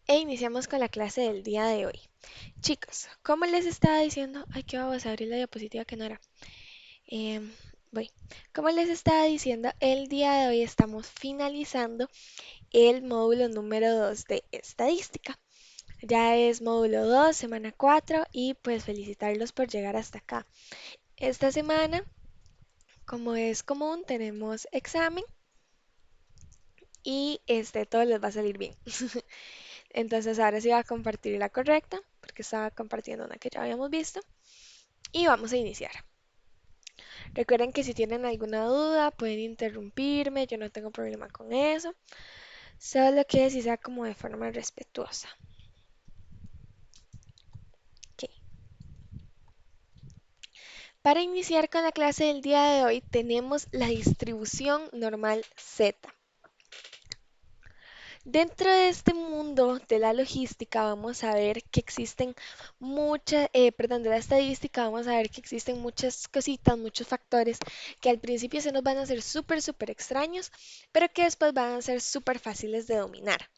E iniciamos con la clase del día de hoy. Chicos, como les estaba diciendo, ay, qué vamos a abrir la diapositiva que no era. Em, voy. Como les estaba diciendo, el día de hoy estamos finalizando el módulo número 2 de estadística. Ya es módulo 2, semana 4 y pues felicitarlos por llegar hasta acá. Esta semana, como es común, tenemos examen y todo les va a salir bien. Entonces ahora sí va a compartir la correcta, porque estaba compartiendo una que ya habíamos visto. Y vamos a iniciar. Recuerden que si tienen alguna duda pueden interrumpirme, yo no tengo problema con eso. Solo que si sea como de forma respetuosa. Ok. Para iniciar con la clase del día de hoy tenemos la distribución normal Z. Dentro de este mundo de la logística vamos a ver que existen perdón, de la estadística vamos a ver que existen muchas cositas, muchos factores que al principio se nos van a hacer súper extraños, pero que después van a ser súper fáciles de dominar.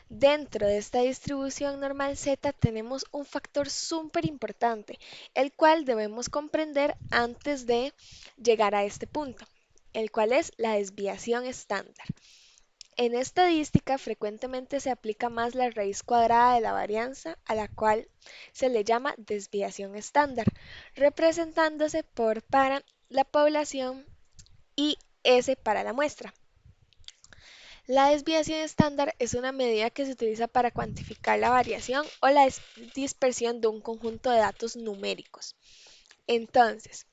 Dentro de esta distribución normal Z tenemos un factor súper importante, el cual debemos comprender antes de llegar a este punto, el cual es la desviación estándar. En estadística frecuentemente se aplica más la raíz cuadrada de la varianza, a la cual se le llama desviación estándar, representándose por para la población y S para la muestra. La desviación estándar es una medida que se utiliza para cuantificar la variación o la dispersión de un conjunto de datos numéricos. Entonces,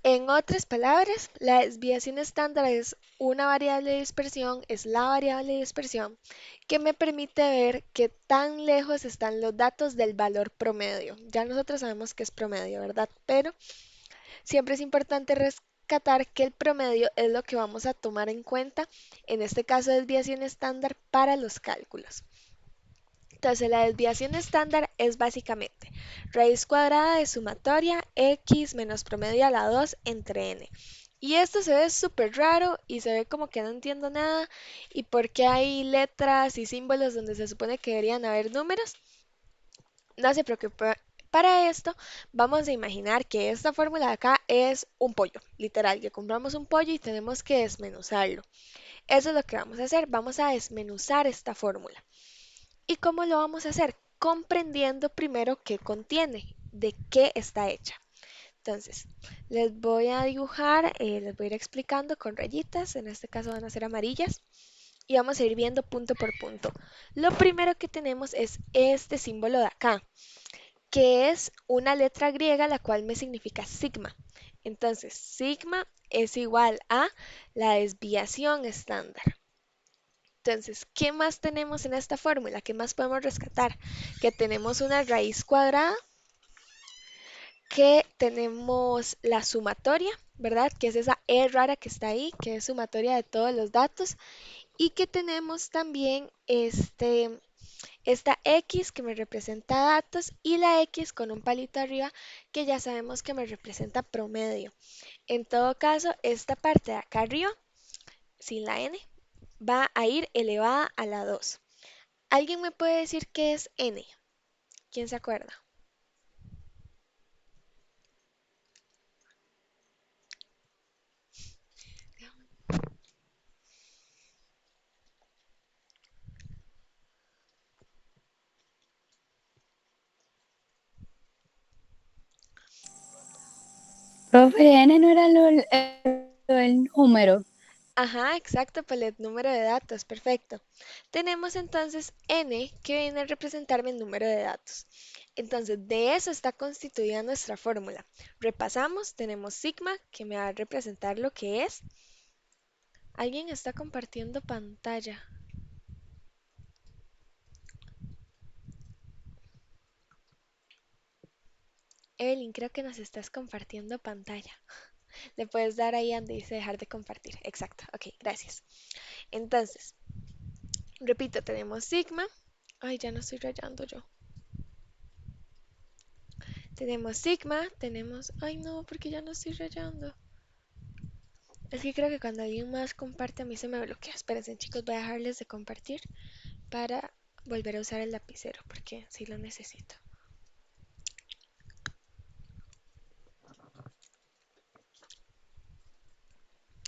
en otras palabras, la desviación estándar es una variable de dispersión, es la variable de dispersión que me permite ver qué tan lejos están los datos del valor promedio. Ya nosotros sabemos que es promedio, ¿verdad? Pero siempre es importante rescatar que el promedio es lo que vamos a tomar en cuenta, en este caso desviación estándar, para los cálculos. Entonces, la desviación estándar es básicamente raíz cuadrada de sumatoria x menos promedio a la 2 entre n. Y esto se ve súper raro y se ve como que no entiendo nada y por qué hay letras y símbolos donde se supone que deberían haber números. No se preocupe. Para esto vamos a imaginar que esta fórmula de acá es un pollo, literal, que compramos un pollo y tenemos que desmenuzarlo. Eso es lo que vamos a hacer, vamos a desmenuzar esta fórmula. ¿Y cómo lo vamos a hacer? Comprendiendo primero qué contiene, de qué está hecha. Entonces, les voy a dibujar, les voy a ir explicando con rayitas, en este caso van a ser amarillas, y vamos a ir viendo punto por punto. Lo primero que tenemos es este símbolo de acá, que es una letra griega la cual me significa sigma. Entonces, sigma es igual a la desviación estándar. Entonces, ¿qué más tenemos en esta fórmula? ¿Qué más podemos rescatar? Que tenemos una raíz cuadrada, que tenemos la sumatoria, ¿verdad? Que es esa E rara que está ahí, que es sumatoria de todos los datos, y que tenemos también esta X que me representa datos y la X con un palito arriba que ya sabemos que me representa promedio. En todo caso, esta parte de acá arriba, sin la N, va a ir elevada a la 2. ¿Alguien me puede decir qué es N? ¿Quién se acuerda? Profe, N no era el número. Ajá, exacto, pues el número de datos, perfecto. Tenemos entonces n que viene a representarme el número de datos. Entonces, de eso está constituida nuestra fórmula. Repasamos, tenemos sigma que me va a representar lo que es. ¿Alguien está compartiendo pantalla? Evelyn, creo que nos estás compartiendo pantalla. Le puedes dar ahí donde dice dejar de compartir. Exacto, ok, gracias. Entonces, repito, tenemos sigma. Ay, ya no estoy rayando yo. Tenemos sigma, tenemos... Ay, no, porque ya no estoy rayando. Es que creo que cuando alguien más comparte a mí se me bloquea. Espérense, chicos, voy a dejarles de compartir para... volver a usar el lapicero porque sí lo necesito.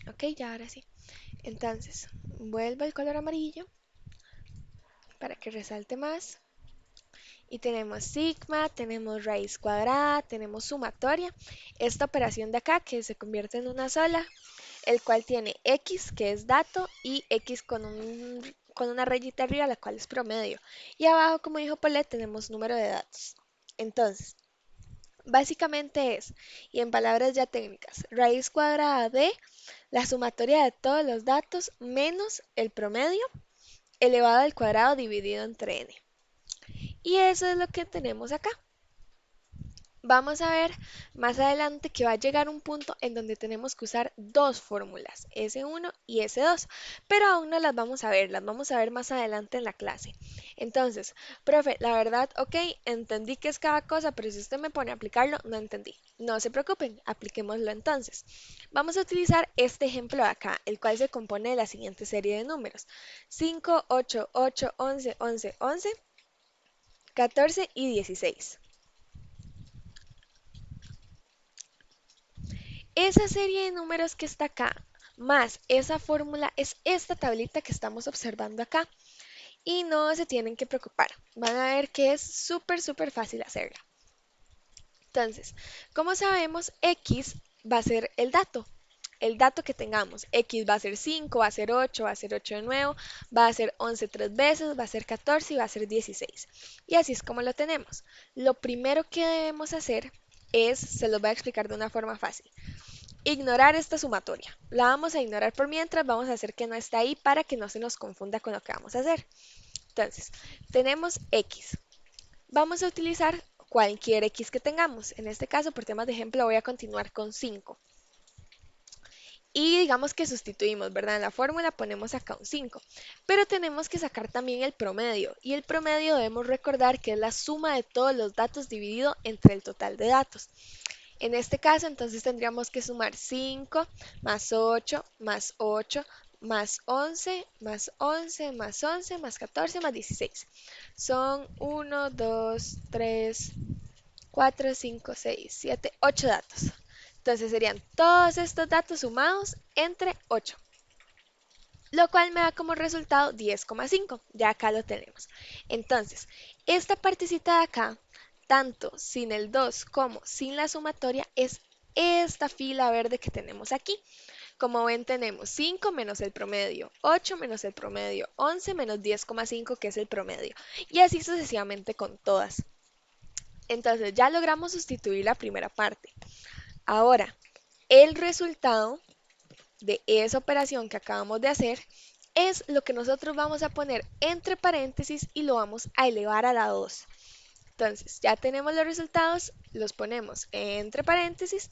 Ok, ya ahora sí. Entonces, vuelvo al color amarillo para que resalte más. Y tenemos sigma, tenemos raíz cuadrada, tenemos sumatoria. Esta operación de acá que se convierte en una sola, el cual tiene x, que es dato, y x con una rayita arriba, la cual es promedio. Y abajo, como dijo Paulette, tenemos número de datos. Entonces, básicamente es, y en palabras ya técnicas, raíz cuadrada de la sumatoria de todos los datos menos el promedio elevado al cuadrado dividido entre n. Y eso es lo que tenemos acá. Vamos a ver más adelante que va a llegar un punto en donde tenemos que usar dos fórmulas, S1 y S2, pero aún no las vamos a ver, las vamos a ver más adelante en la clase. Entonces, profe, la verdad, ok, entendí que es cada cosa, pero si usted me pone a aplicarlo, no entendí. No se preocupen, apliquémoslo entonces. Vamos a utilizar este ejemplo de acá, el cual se compone de la siguiente serie de números: 5, 8, 8, 11, 11, 11, 14 y 16. Esa serie de números que está acá, más esa fórmula, es esta tablita que estamos observando acá. Y no se tienen que preocupar. Van a ver que es súper, súper fácil hacerla. Entonces, como sabemos, X va a ser el dato. El dato que tengamos. X va a ser 5, va a ser 8, va a ser 8 de nuevo, va a ser 11 tres veces, va a ser 14 y va a ser 16. Y así es como lo tenemos. Lo primero que debemos hacer es, se los voy a explicar de una forma fácil, ignorar esta sumatoria. La vamos a ignorar por mientras, vamos a hacer que no está ahí para que no se nos confunda con lo que vamos a hacer. Entonces, tenemos X. Vamos a utilizar cualquier X que tengamos. En este caso, por temas de ejemplo, voy a continuar con 5. Y digamos que sustituimos, ¿verdad? En la fórmula ponemos acá un 5. Pero tenemos que sacar también el promedio. Y el promedio debemos recordar que es la suma de todos los datos dividido entre el total de datos. En este caso, entonces tendríamos que sumar 5 más 8 más 8 más 11 más 11 más 11 más 14 más 16. Son 1, 2, 3, 4, 5, 6, 7, 8 datos. Entonces serían todos estos datos sumados entre 8, lo cual me da como resultado 10,5. Ya acá lo tenemos. Entonces, esta partecita de acá, tanto sin el 2 como sin la sumatoria, es esta fila verde que tenemos aquí. Como ven, tenemos 5 menos el promedio, 8 menos el promedio, 11 menos 10,5 que es el promedio. Y así sucesivamente con todas. Entonces ya logramos sustituir la primera parte. Ahora, el resultado de esa operación que acabamos de hacer es lo que nosotros vamos a poner entre paréntesis y lo vamos a elevar a la 2. Entonces, ya tenemos los resultados, los ponemos entre paréntesis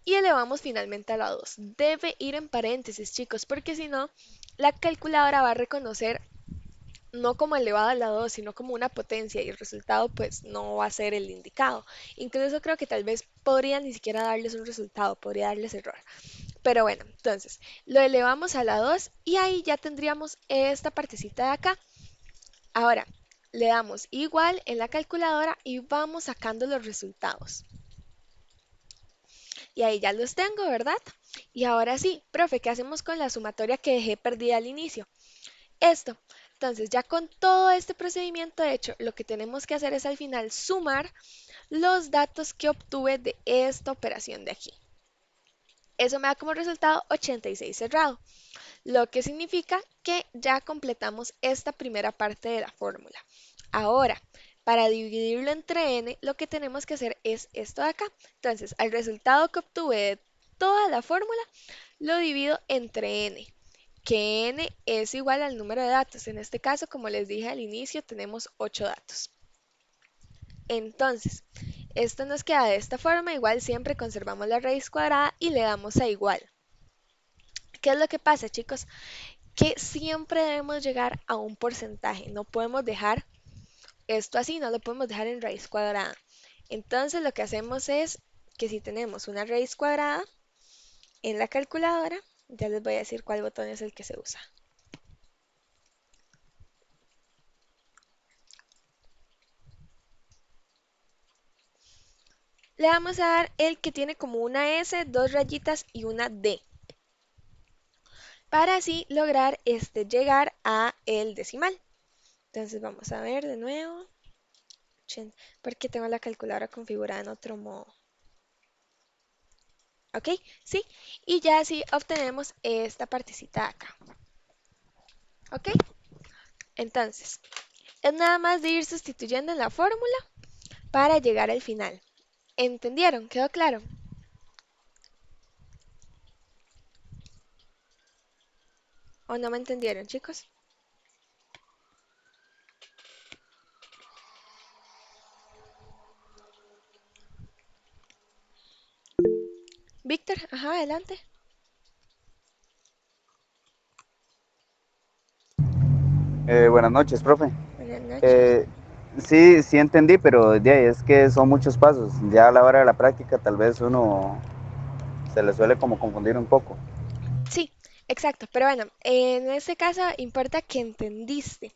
y elevamos finalmente a la 2. Debe ir en paréntesis, chicos, porque si no, la calculadora va a reconocer no como elevado a la 2, sino como una potencia y el resultado pues no va a ser el indicado. Incluso creo que tal vez podría ni siquiera darles un resultado, podría darles error. Pero bueno, entonces lo elevamos a la 2 y ahí ya tendríamos esta partecita de acá. Ahora, le damos igual en la calculadora y vamos sacando los resultados. Y ahí ya los tengo, ¿verdad? Y ahora sí, profe, ¿qué hacemos con la sumatoria que dejé perdida al inicio? Esto. Entonces, ya con todo este procedimiento hecho, lo que tenemos que hacer es al final sumar los datos que obtuve de esta operación de aquí. Eso me da como resultado 86 cerrado, lo que significa que ya completamos esta primera parte de la fórmula. Ahora, para dividirlo entre n, lo que tenemos que hacer es esto de acá. Entonces, al resultado que obtuve de toda la fórmula, lo divido entre n, que n es igual al número de datos. En este caso, como les dije al inicio, tenemos 8 datos. Entonces, esto nos queda de esta forma. Igual siempre conservamos la raíz cuadrada y le damos a igual. ¿Qué es lo que pasa, chicos? Que siempre debemos llegar a un porcentaje. No podemos dejar esto así, no lo podemos dejar en raíz cuadrada. Entonces lo que hacemos es que si tenemos una raíz cuadrada en la calculadora, ya les voy a decir cuál botón es el que se usa. le vamos a dar el que tiene como una S, dos rayitas y una D, para así lograr llegar a el decimal. Entonces vamos a ver de nuevo, porque tengo la calculadora configurada en otro modo. ¿Ok? Sí. Y ya así obtenemos esta partecita de acá. ¿Ok? Entonces, es nada más de ir sustituyendo en la fórmula para llegar al final. ¿Entendieron? ¿Quedó claro? ¿O no me entendieron, chicos? Víctor, ajá, adelante. Buenas noches, profe. Buenas noches. Eh, sí, sí entendí, pero es que son muchos pasos. Ya a la hora de la práctica tal vez uno se le suele como confundir un poco. Sí, exacto. Pero bueno, en este caso importa que entendiste.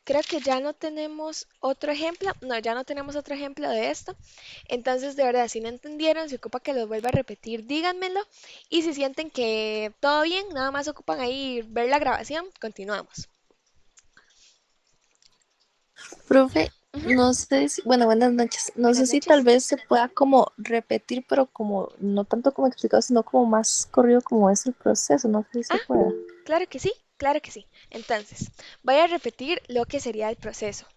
Creo que ya no tenemos otro ejemplo. No, ya no tenemos otro ejemplo de esto. Entonces, de verdad, si no entendieron, si ocupa que los vuelva a repetir, díganmelo. Y si sienten que todo bien, nada más ocupan ahí ver la grabación, continuamos. Profe, Ujú. no sé si, bueno, buenas noches. No Buenas sé si tal noches. vez se pueda como repetir, pero como no tanto como explicado, sino como más corrido como es el proceso. No sé si se Ah, pueda. claro que sí, claro que sí. Entonces, voy a repetir lo que sería el proceso.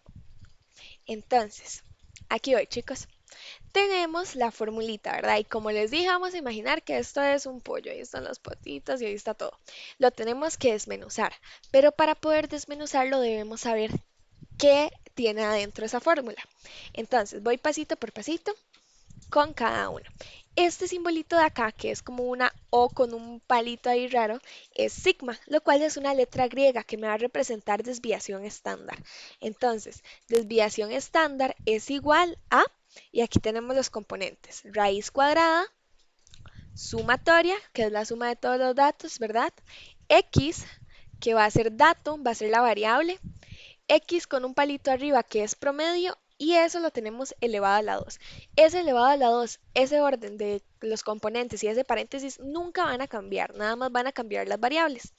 Entonces, aquí voy, chicos. Tenemos la formulita, ¿verdad? Y como les dije, vamos a imaginar que esto es un pollo. Ahí están los potitos y ahí está todo. Lo tenemos que desmenuzar. Pero para poder desmenuzarlo debemos saber qué tiene adentro esa fórmula. Entonces, voy pasito por pasito con cada uno. Este simbolito de acá, que es como una O con un palito ahí raro, es sigma, lo cual es una letra griega que me va a representar desviación estándar. Entonces, desviación estándar es igual a, y aquí tenemos los componentes, raíz cuadrada, sumatoria, que es la suma de todos los datos, ¿verdad? X, que va a ser dato, va a ser la variable, X con un palito arriba que es promedio y eso lo tenemos elevado a la 2. Ese elevado a la 2, ese orden de los componentes y ese paréntesis nunca van a cambiar, nada más van a cambiar las variables.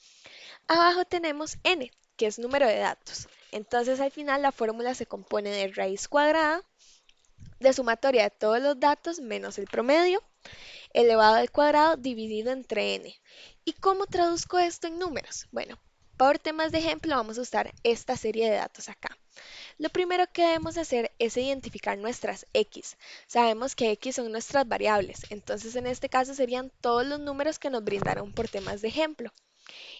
Abajo tenemos n, que es número de datos. Entonces al final la fórmula se compone de raíz cuadrada, de sumatoria de todos los datos menos el promedio, elevado al cuadrado dividido entre n. ¿Y cómo traduzco esto en números? Bueno, por temas de ejemplo vamos a usar esta serie de datos acá. Lo primero que debemos hacer es identificar nuestras X. Sabemos que X son nuestras variables, entonces en este caso serían todos los números que nos brindaron por temas de ejemplo.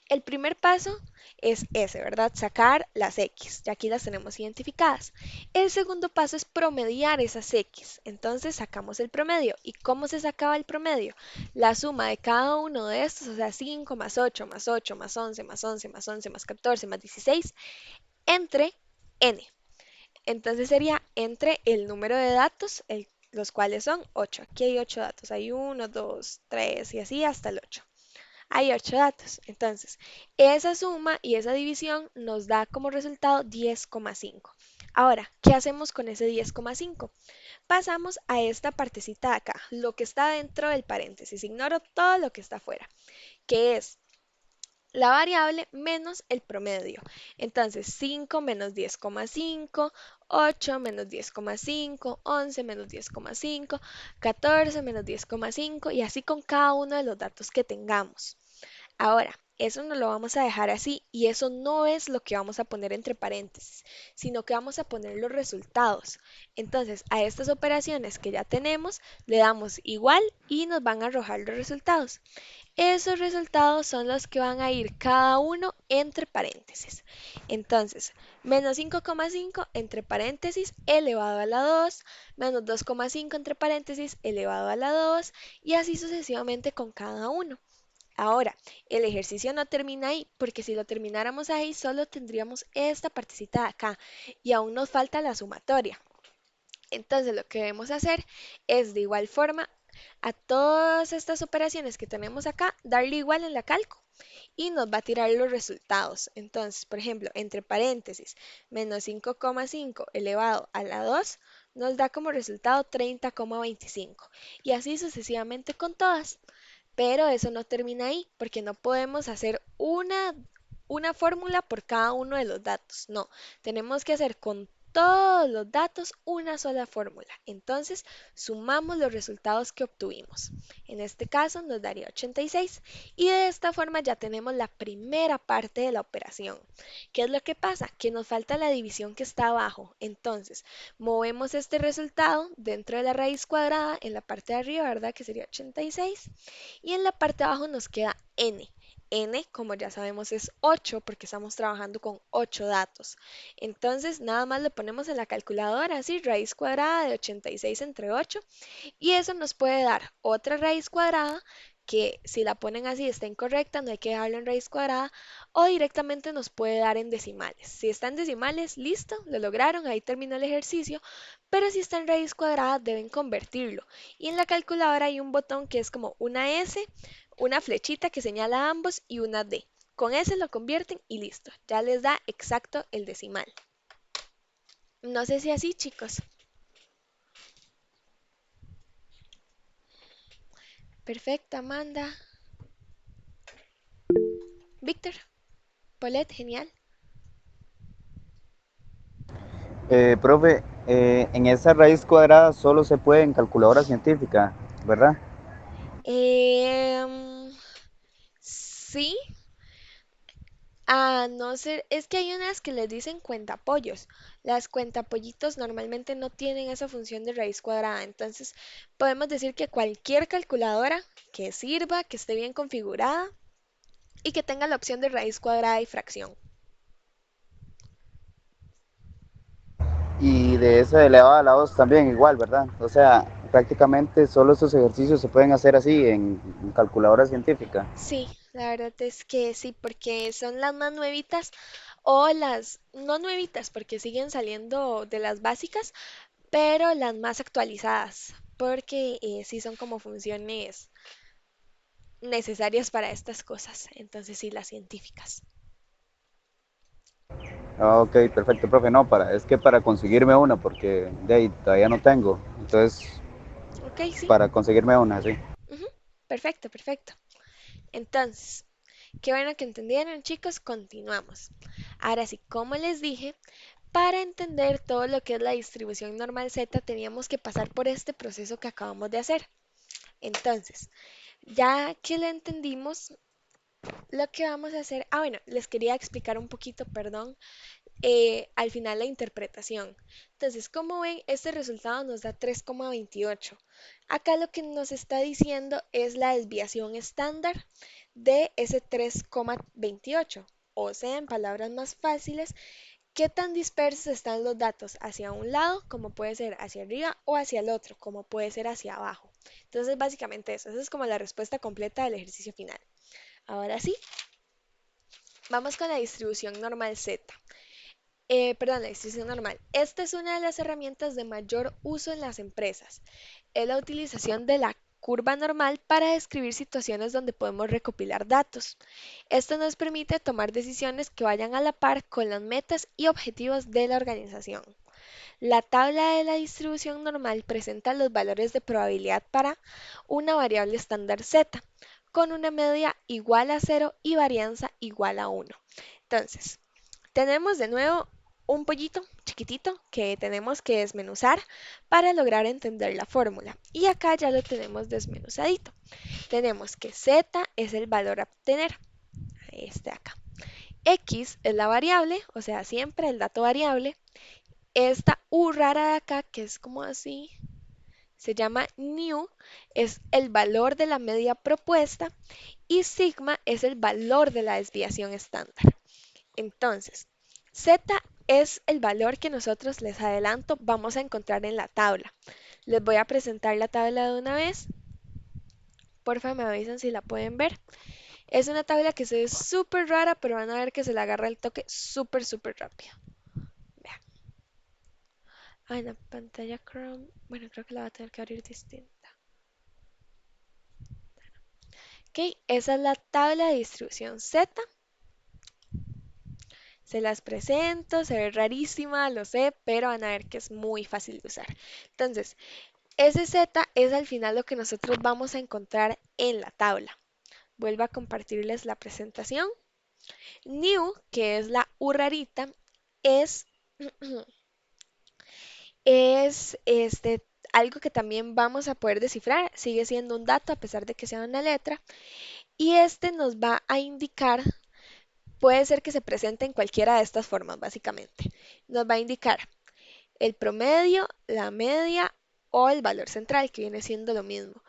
El primer paso es ese, ¿verdad? Sacar las X. Ya aquí las tenemos identificadas. El segundo paso es promediar esas X. Entonces sacamos el promedio. ¿Y cómo se sacaba el promedio? La suma de cada uno de estos, o sea, 5 más 8 más 8 más 11 más 11 más 11 más 14 más 16 entre n. Entonces sería entre el número de datos, los cuales son 8. Aquí hay 8 datos. Hay uno, 2, 3 y así hasta el 8. Hay 8 datos. Entonces, esa suma y esa división nos da como resultado 10,5. Ahora, ¿qué hacemos con ese 10,5? Pasamos a esta partecita de acá, lo que está dentro del paréntesis. Ignoro todo lo que está afuera, que es la variable menos el promedio. Entonces, 5 menos 10,5, 8 menos 10,5, 11 menos 10,5, 14 menos 10,5 y así con cada uno de los datos que tengamos. Ahora, eso no lo vamos a dejar así y eso no es lo que vamos a poner entre paréntesis, sino que vamos a poner los resultados. Entonces, a estas operaciones que ya tenemos, le damos igual y nos van a arrojar los resultados. Esos resultados son los que van a ir cada uno entre paréntesis. Entonces, menos 5,5 entre paréntesis elevado a la 2, menos 2,5 entre paréntesis elevado a la 2 y así sucesivamente con cada uno. Ahora, el ejercicio no termina ahí, porque si lo termináramos ahí, solo tendríamos esta partecita de acá y aún nos falta la sumatoria. Entonces, lo que debemos hacer es de igual forma a todas estas operaciones que tenemos acá, darle igual en la calco y nos va a tirar los resultados. Entonces, por ejemplo, entre paréntesis, menos 5,5 elevado a la 2 nos da como resultado 30,25 y así sucesivamente con todas. Pero eso no termina ahí, porque no podemos hacer una fórmula por cada uno de los datos. No, tenemos que hacer con todos los datos una sola fórmula. Entonces, sumamos los resultados que obtuvimos. En este caso nos daría 86 y de esta forma ya tenemos la primera parte de la operación. ¿Qué es lo que pasa? Que nos falta la división que está abajo. Entonces, movemos este resultado dentro de la raíz cuadrada en la parte de arriba, ¿verdad? Que sería 86 y en la parte de abajo nos queda n. N, como ya sabemos, es 8 porque estamos trabajando con 8 datos. Entonces, nada más le ponemos en la calculadora, así, raíz cuadrada de 86 entre 8, y eso nos puede dar otra raíz cuadrada que si la ponen así está incorrecta, no hay que dejarlo en raíz cuadrada, o directamente nos puede dar en decimales. Si está en decimales, listo, lo lograron, ahí terminó el ejercicio, pero si está en raíz cuadrada deben convertirlo. Y en la calculadora hay un botón que es como una S, una flechita que señala a ambos y una D. Con ese lo convierten y listo, ya les da exacto el decimal. No sé si así, chicos. Perfecto, Amanda. Víctor, Paulette, genial. Profe, en esa raíz cuadrada solo se puede en calculadora científica, ¿verdad? Sí, a no ser, es que hay unas que les dicen cuentapollos. Las cuentapollitos normalmente no tienen esa función de raíz cuadrada, entonces podemos decir que cualquier calculadora que sirva, que esté bien configurada y que tenga la opción de raíz cuadrada y fracción. Y de esa elevada a la 2 también igual, ¿verdad? O sea, prácticamente solo estos ejercicios se pueden hacer así en calculadora científica. Sí, la verdad es que sí, porque son las más nuevitas o las no nuevitas, porque siguen saliendo de las básicas, pero las más actualizadas, porque sí son como funciones necesarias para estas cosas. Entonces sí, las científicas. Ah, ok, perfecto, profe. No, es que para conseguirme una, porque de ahí todavía no tengo. Entonces, Ok, sí. para conseguirme una, sí. Ujú, perfecto, perfecto. Entonces, qué bueno que entendieron, chicos. Continuamos. Ahora sí, como les dije, para entender todo lo que es la distribución normal Z, teníamos que pasar por este proceso que acabamos de hacer. Entonces, ya que lo entendimos, lo que vamos a hacer, bueno, les quería explicar un poquito, perdón, al final la interpretación. Entonces, como ven, este resultado nos da 3,28. Acá lo que nos está diciendo es la desviación estándar de ese 3,28. O sea, en palabras más fáciles, qué tan dispersos están los datos hacia un lado, como puede ser hacia arriba, o hacia el otro, como puede ser hacia abajo. Entonces, básicamente eso. Esa es como la respuesta completa del ejercicio final. Ahora sí, vamos con la distribución normal Z. Perdón, la distribución normal. Esta es una de las herramientas de mayor uso en las empresas. Es la utilización de la curva normal para describir situaciones donde podemos recopilar datos. Esto nos permite tomar decisiones que vayan a la par con las metas y objetivos de la organización. La tabla de la distribución normal presenta los valores de probabilidad para una variable estándar Z, con una media igual a 0 y varianza igual a 1. Entonces, tenemos de nuevo un pollito chiquitito que tenemos que desmenuzar para lograr entender la fórmula. Y acá ya lo tenemos desmenuzadito. Tenemos que Z es el valor a obtener, este acá. X es la variable, o sea, siempre el dato variable. Esta U rara de acá, que es como así, se llama new, es el valor de la media propuesta y sigma es el valor de la desviación estándar. Entonces, Z es el valor que nosotros, les adelanto, vamos a encontrar en la tabla. Les voy a presentar la tabla de una vez. Porfa, me avisan si la pueden ver. Es una tabla que se ve súper rara, pero van a ver que se le agarra el toque súper, súper rápido. Vean. En la pantalla Chrome, bueno, creo que la va a tener que abrir distinta. Ok, esa es la tabla de distribución Z. Se las presento, se ve rarísima, lo sé, pero van a ver que es muy fácil de usar. Entonces, ese Z es al final lo que nosotros vamos a encontrar en la tabla. Vuelvo a compartirles la presentación. New, que es la U rarita, es, es algo que también vamos a poder descifrar. Sigue siendo un dato a pesar de que sea una letra. Y este nos va a indicar, puede ser que se presente en cualquiera de estas formas, básicamente. Nos va a indicar el promedio, la media o el valor central, que viene siendo lo mismo.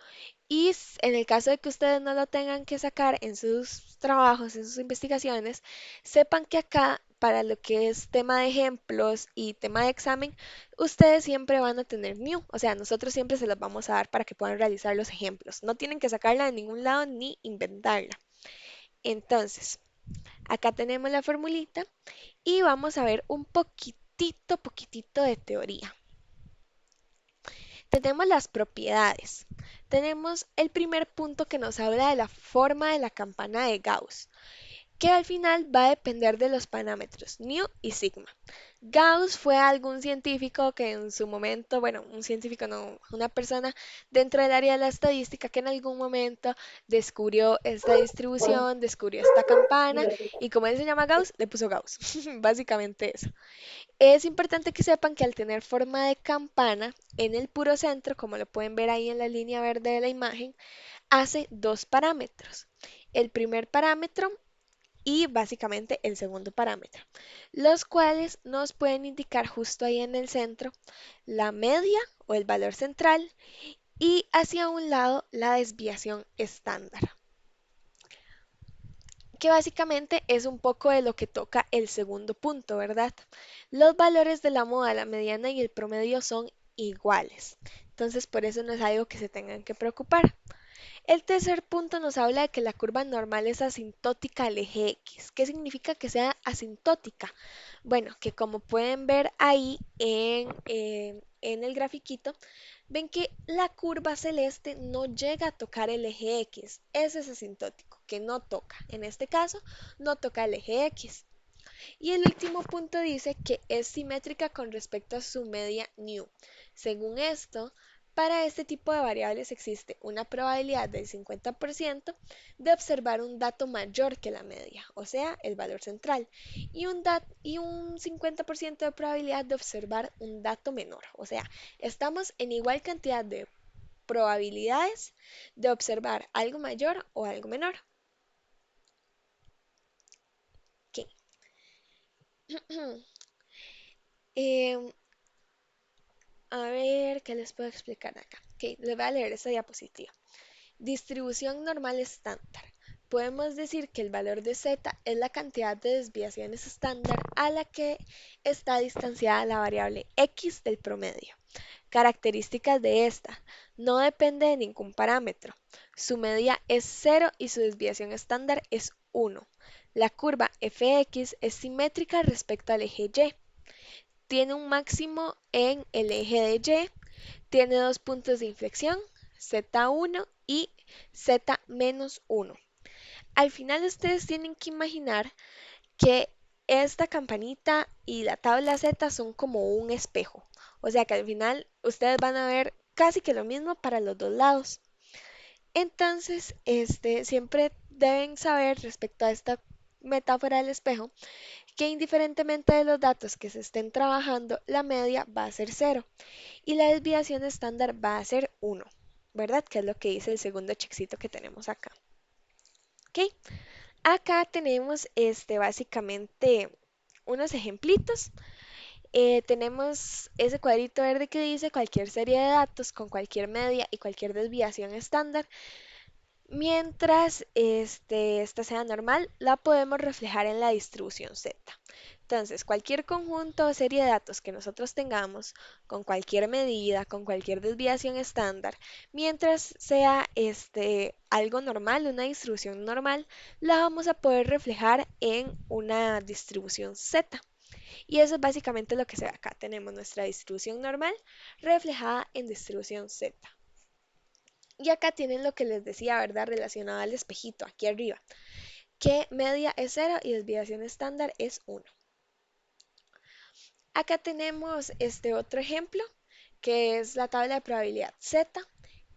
Y en el caso de que ustedes no lo tengan que sacar en sus trabajos, en sus investigaciones, sepan que acá, para lo que es tema de ejemplos y tema de examen, ustedes siempre van a tener new. O sea, nosotros siempre se los vamos a dar para que puedan realizar los ejemplos. No tienen que sacarla de ningún lado ni inventarla. Entonces, acá tenemos la formulita y vamos a ver un poquitito de teoría. Tenemos las propiedades. Tenemos el primer punto que nos habla de la forma de la campana de Gauss, que al final va a depender de los parámetros nu y sigma. Gauss fue algún científico que en su momento, bueno, un científico no, una persona dentro del área de la estadística que en algún momento descubrió esta distribución, descubrió esta campana y como él se llama Gauss, le puso Gauss. Básicamente eso. Es importante que sepan que al tener forma de campana en el puro centro, como lo pueden ver ahí en la línea verde de la imagen, hace dos parámetros. El primer parámetro y básicamente el segundo parámetro, los cuales nos pueden indicar justo ahí en el centro la media o el valor central y hacia un lado la desviación estándar, que básicamente es un poco de lo que toca el segundo punto, ¿verdad? Los valores de la moda, la mediana y el promedio son iguales, entonces por eso no es algo que se tengan que preocupar. El tercer punto nos habla de que la curva normal es asintótica al eje X. ¿Qué significa que sea asintótica? Bueno, que como pueden ver ahí en el grafiquito, ven que la curva celeste no llega a tocar el eje X. Ese es asintótico, que no toca. En este caso, no toca el eje X. Y el último punto dice que es simétrica con respecto a su media nu. Según esto, para este tipo de variables existe una probabilidad del 50% de observar un dato mayor que la media, o sea, el valor central, y un 50% de probabilidad de observar un dato menor. O sea, estamos en igual cantidad de probabilidades de observar algo mayor o algo menor. Ok. Em, A ver, ¿qué les puedo explicar acá? Ok, les voy a leer esta diapositiva. Distribución normal estándar. Podemos decir que el valor de z es la cantidad de desviaciones estándar a la que está distanciada la variable x del promedio. Características de esta. No depende de ningún parámetro. Su media es 0 y su desviación estándar es 1. La curva fx es simétrica respecto al eje y. Tiene un máximo en el eje de Y, tiene dos puntos de inflexión, Z1 y Z-1. Al final ustedes tienen que imaginar que esta campanita y la tabla Z son como un espejo. O sea que al final ustedes van a ver casi que lo mismo para los dos lados. Entonces, siempre deben saber respecto a esta metáfora del espejo que indiferentemente de los datos que se estén trabajando, la media va a ser 0 y la desviación estándar va a ser 1, ¿verdad? Que es lo que dice el segundo checkcito que tenemos acá. ¿Ok? Acá tenemos básicamente unos ejemplitos. Tenemos ese cuadrito verde que dice cualquier serie de datos con cualquier media y cualquier desviación estándar. Mientras esta sea normal, la podemos reflejar en la distribución Z. Entonces, cualquier conjunto o serie de datos que nosotros tengamos, con cualquier medida, con cualquier desviación estándar, mientras sea algo normal, una distribución normal, la vamos a poder reflejar en una distribución Z. Y eso es básicamente lo que se ve acá. Tenemos nuestra distribución normal reflejada en distribución Z. Y acá tienen lo que les decía, ¿verdad? Relacionado al espejito, aquí arriba, que media es 0 y desviación estándar es 1. Acá tenemos este otro ejemplo, que es la tabla de probabilidad Z.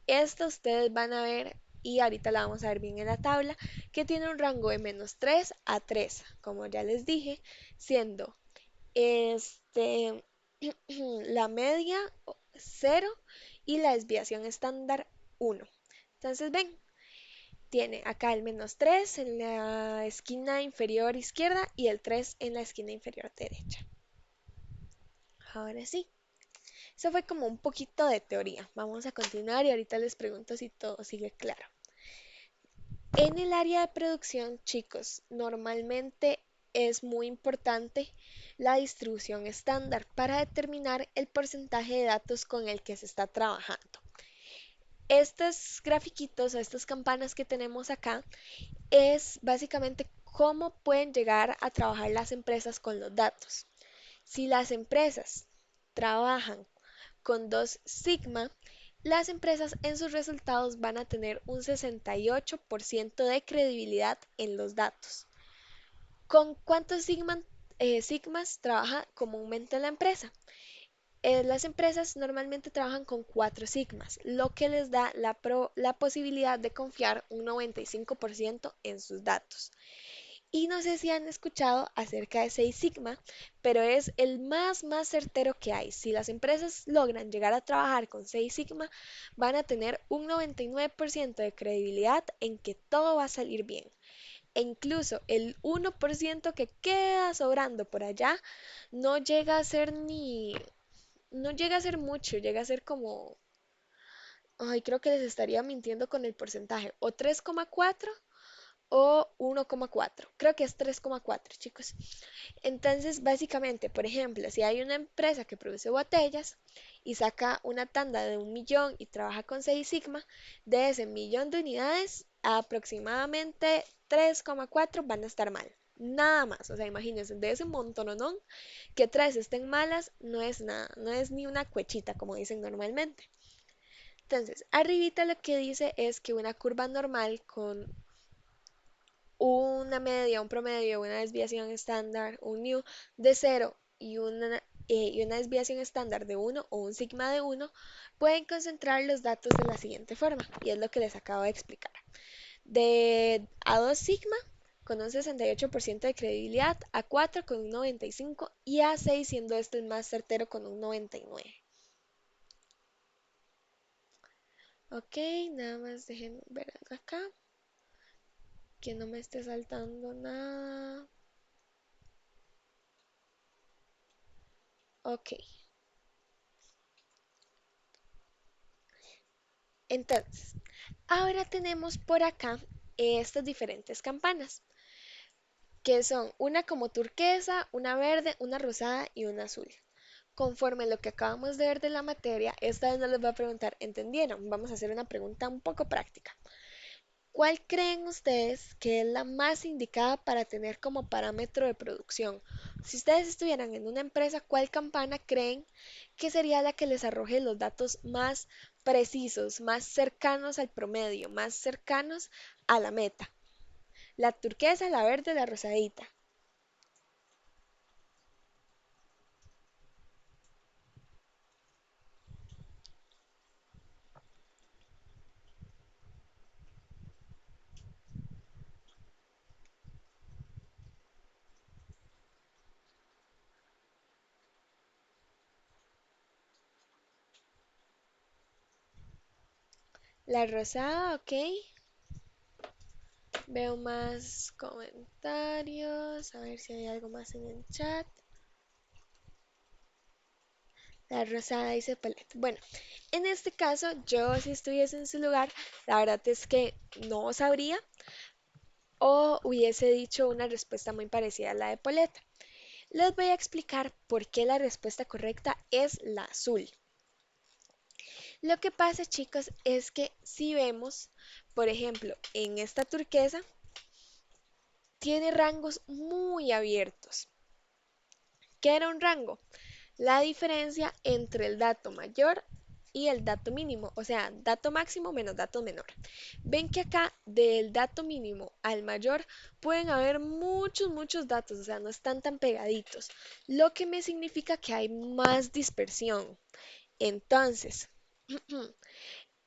Esta ustedes van a ver, y ahorita la vamos a ver bien en la tabla, que tiene un rango de -3 a 3, como ya les dije, siendo este la media 0 y la desviación estándar 1. Entonces ven, tiene acá el -3 en la esquina inferior izquierda y el 3 en la esquina inferior derecha. Ahora sí, eso fue como un poquito de teoría. Vamos a continuar y ahorita les pregunto si todo sigue claro. En el área de producción, chicos, normalmente es muy importante la distribución estándar para determinar el porcentaje de datos con el que se está trabajando. Estos grafiquitos o estas campanas que tenemos acá es básicamente cómo pueden llegar a trabajar las empresas con los datos. Si las empresas trabajan con 2 sigma, las empresas en sus resultados van a tener un 68% de credibilidad en los datos. ¿Con cuántos sigmas trabaja comúnmente la empresa? Las empresas normalmente trabajan con 4 sigmas, lo que les da la posibilidad de confiar un 95% en sus datos. Y no sé si han escuchado acerca de 6 Sigma, pero es el más certero que hay. Si las empresas logran llegar a trabajar con 6 Sigma, van a tener un 99% de credibilidad en que todo va a salir bien. E incluso el 1% que queda sobrando por allá no llega a ser no llega a ser mucho, llega a ser como, ay, creo que les estaría mintiendo con el porcentaje, o 3,4 o 1,4. Creo que es 3,4, chicos. Entonces, básicamente, por ejemplo, si hay una empresa que produce botellas y saca una tanda de 1 millón y trabaja con 6 sigma, de ese millón de unidades, aproximadamente 3,4 van a estar mal. Nada más, o sea, imagínense, de ese montononón que 3 estén malas, no es nada, no es ni una cuechita, como dicen normalmente. Entonces, arribita lo que dice es que una curva normal con una media, un promedio, una desviación estándar, un nu de 0 y una desviación estándar de 1 o un sigma de 1, pueden concentrar los datos de la siguiente forma, y es lo que les acabo de explicar. De a 2 sigma con un 68% de credibilidad, a 4 con un 95% y a 6 siendo este el más certero con un 99%. Ok, nada más dejen ver algo acá, que no me esté saltando nada. Ok. Entonces, ahora tenemos por acá estas diferentes campanas, que son una como turquesa, una verde, una rosada y una azul. Conforme lo que acabamos de ver de la materia, esta vez no les voy a preguntar, ¿entendieron? Vamos a hacer una pregunta un poco práctica. ¿Cuál creen ustedes que es la más indicada para tener como parámetro de producción? Si ustedes estuvieran en una empresa, ¿cuál campana creen que sería la que les arroje los datos más precisos, más cercanos al promedio, más cercanos a la meta? ¿La turquesa, la verde, la rosadita? La rosada, ok. Veo más comentarios, a ver si hay algo más en el chat. La rosada dice Paulette. Bueno, en este caso, yo si estuviese en su lugar, la verdad es que no sabría o hubiese dicho una respuesta muy parecida a la de Paulette. Les voy a explicar por qué la respuesta correcta es la azul. Lo que pasa, chicos, es que si vemos, por ejemplo, en esta turquesa, tiene rangos muy abiertos. ¿Qué era un rango? La diferencia entre el dato mayor y el dato mínimo, o sea, dato máximo menos dato menor. Ven que acá del dato mínimo al mayor pueden haber muchos datos, o sea, no están tan pegaditos, lo que me significa que hay más dispersión. Entonces,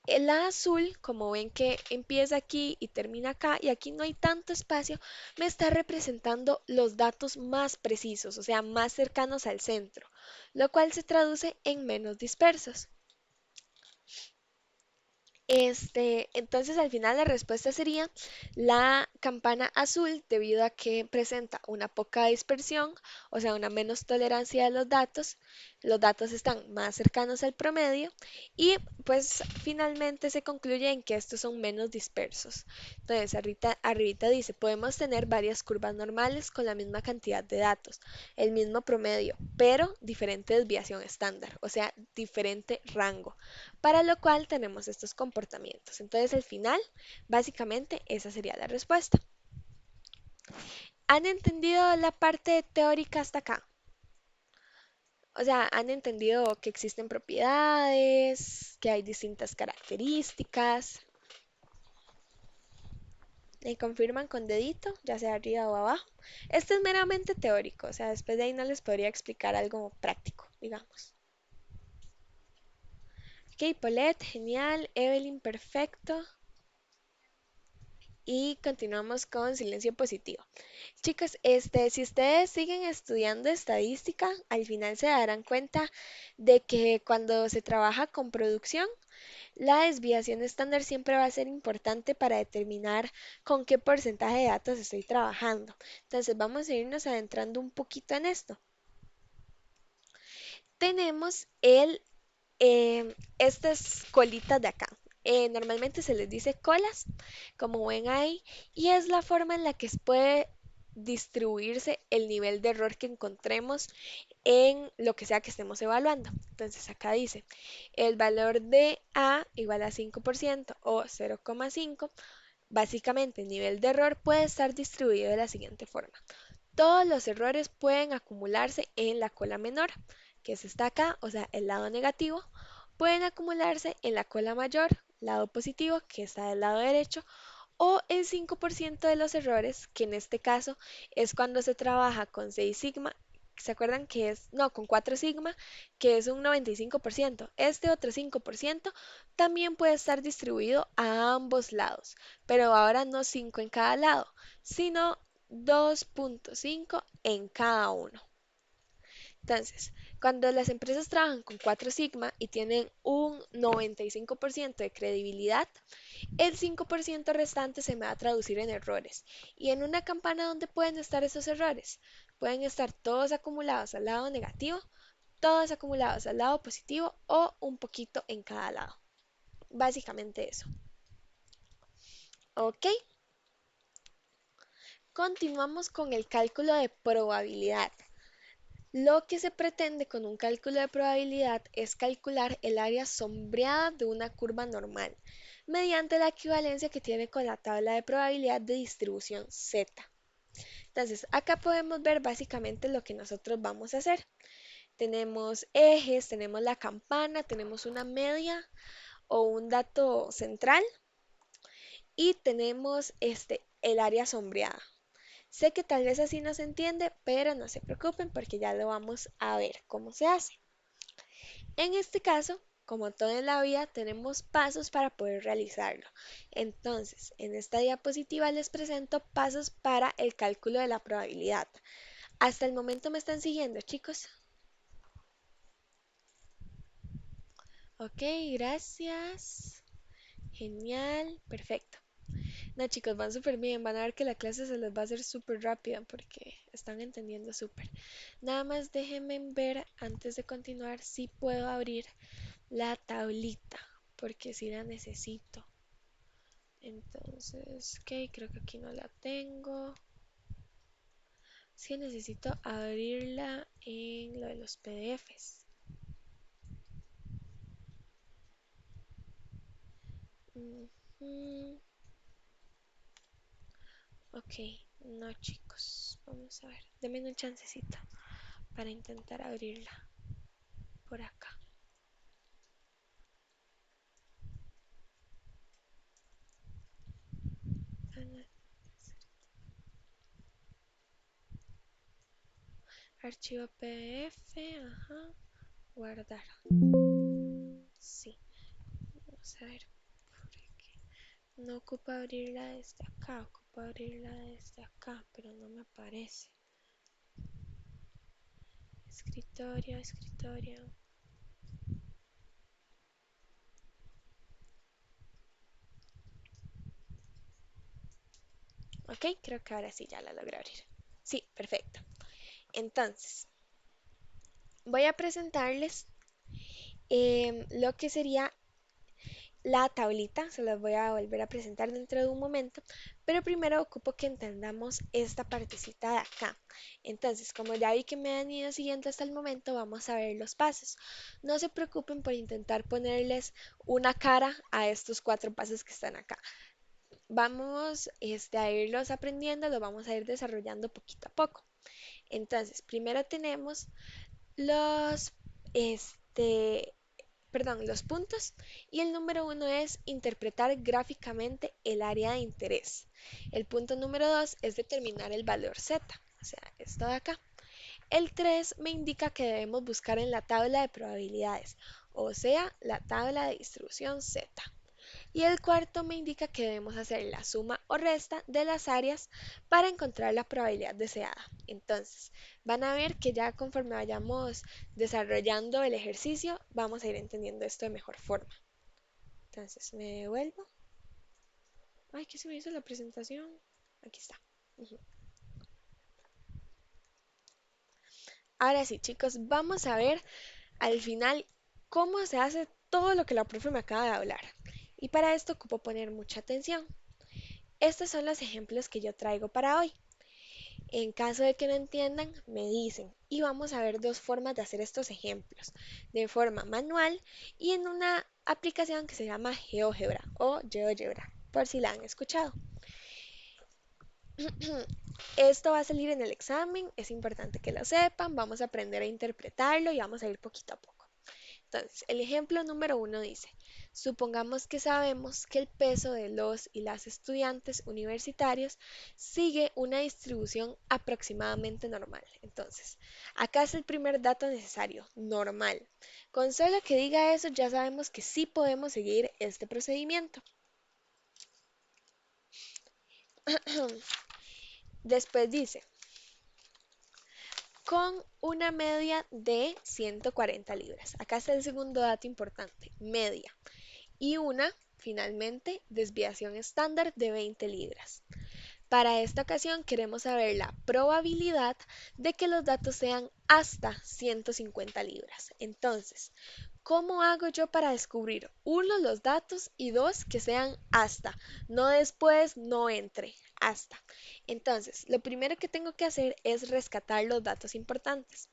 el azul, como ven que empieza aquí y termina acá, y aquí no hay tanto espacio, me está representando los datos más precisos, o sea, más cercanos al centro, lo cual se traduce en menos dispersos. Entonces al final la respuesta sería la campana azul debido a que presenta una poca dispersión, o sea, una menos tolerancia de los datos están más cercanos al promedio y pues finalmente se concluye en que estos son menos dispersos. Entonces arribita dice, podemos tener varias curvas normales con la misma cantidad de datos, el mismo promedio, pero diferente desviación estándar, o sea, diferente rango para lo cual tenemos estos comportamientos. Entonces, al final, básicamente, esa sería la respuesta. ¿Han entendido la parte teórica hasta acá? O sea, ¿han entendido que existen propiedades, que hay distintas características? ¿Me confirman con dedito, ya sea arriba o abajo? Esto es meramente teórico, o sea, después de ahí no les podría explicar algo práctico, digamos. Ok, Paulette, genial. Evelyn, perfecto. Y continuamos con silencio positivo. Chicos, si ustedes siguen estudiando estadística, al final se darán cuenta de que cuando se trabaja con producción, la desviación estándar siempre va a ser importante para determinar con qué porcentaje de datos estoy trabajando. Entonces vamos a irnos adentrando un poquito en esto. Tenemos estas colitas de acá. Normalmente se les dice colas, como ven ahí, y es la forma en la que puede distribuirse el nivel de error que encontremos en lo que sea que estemos evaluando. Entonces acá dice, el valor de A igual a 5% o 0,5. Básicamente el nivel de error puede estar distribuido de la siguiente forma. Todos los errores pueden acumularse en la cola menor, que es esta acá, o sea, el lado negativo. Pueden acumularse en la cola mayor, lado positivo, que está del lado derecho, o el 5% de los errores, que en este caso es cuando se trabaja con 6 sigma. ¿Se acuerdan que es? No, con 4 sigma, que es un 95%. Este otro 5% también puede estar distribuido a ambos lados, pero ahora no 5 en cada lado, sino 2,5 en cada uno. Entonces, cuando las empresas trabajan con 4 sigma y tienen un 95% de credibilidad, el 5% restante se me va a traducir en errores. ¿Y en una campana dónde pueden estar esos errores? Pueden estar todos acumulados al lado negativo, todos acumulados al lado positivo o un poquito en cada lado. Básicamente eso. ¿Ok? Continuamos con el cálculo de probabilidad. Lo que se pretende con un cálculo de probabilidad es calcular el área sombreada de una curva normal mediante la equivalencia que tiene con la tabla de probabilidad de distribución Z. Entonces, acá podemos ver básicamente lo que nosotros vamos a hacer. Tenemos ejes, tenemos la campana, tenemos una media o un dato central y tenemos el área sombreada. Sé que tal vez así no se entiende, pero no se preocupen porque ya lo vamos a ver cómo se hace. En este caso, como todo en la vida, tenemos pasos para poder realizarlo. Entonces, en esta diapositiva les presento pasos para el cálculo de la probabilidad. Hasta el momento me están siguiendo, chicos. Ok, gracias. Genial, perfecto. No, chicos, van súper bien. Van a ver que la clase se les va a hacer súper rápida porque están entendiendo súper. Nada más déjenme ver antes de continuar si puedo abrir la tablita, porque si la necesito. Entonces, ok, creo que aquí no la tengo. Sí, necesito abrirla en lo de los PDFs. Ujú. Ok, no chicos, vamos a ver, denme un chancecito para intentar abrirla por acá. Archivo PDF, ajá, guardar. Sí, vamos a ver por aquí. No ocupa abrirla desde acá, ocupa abrirla desde acá, pero no me aparece. Escritorio, escritorio. Ok, creo que ahora sí ya la logré abrir. Sí, perfecto. Entonces, voy a presentarles lo que sería la tablita, se las voy a volver a presentar dentro de un momento, pero primero ocupo que entendamos esta partecita de acá. Entonces, como ya vi que me han ido siguiendo hasta el momento, vamos a ver los pasos. No se preocupen por intentar ponerles una cara a estos 4 pasos que están acá. Vamos a irlos aprendiendo, los vamos a ir desarrollando poquito a poco. Entonces, primero tenemos los, este, los puntos, y el número 1 es interpretar gráficamente el área de interés. El punto número 2 es determinar el valor z, o sea, esto de acá. El 3 me indica que debemos buscar en la tabla de probabilidades, o sea, la tabla de distribución z. Y el cuarto me indica que debemos hacer la suma o resta de las áreas para encontrar la probabilidad deseada. Entonces, van a ver que ya conforme vayamos desarrollando el ejercicio, vamos a ir entendiendo esto de mejor forma. Entonces, me devuelvo. Ay, ¿qué se me hizo la presentación? Aquí está. Ahora sí, chicos, vamos a ver al final cómo se hace todo lo que la profe me acaba de hablar. Y para esto ocupo poner mucha atención. Estos son los ejemplos que yo traigo para hoy. En caso de que no entiendan, me dicen. Y vamos a ver dos formas de hacer estos ejemplos. De forma manual y en una aplicación que se llama GeoGebra o GeoGebra, por si la han escuchado. Esto va a salir en el examen, es importante que lo sepan, vamos a aprender a interpretarlo y vamos a ir poquito a poco. Entonces, el ejemplo número 1 dice, supongamos que sabemos que el peso de los y las estudiantes universitarios sigue una distribución aproximadamente normal. Entonces, acá es el primer dato necesario, normal. Con solo que diga eso ya sabemos que sí podemos seguir este procedimiento. Después dice, con una media de 140 libras. Acá está el segundo dato importante, media. Y una, finalmente, desviación estándar de 20 libras. Para esta ocasión queremos saber la probabilidad de que los datos sean hasta 150 libras. Entonces, ¿cómo hago yo para descubrir, uno, los datos y dos, que sean hasta? No después, no entre, hasta. Entonces, lo primero que tengo que hacer es rescatar los datos importantes.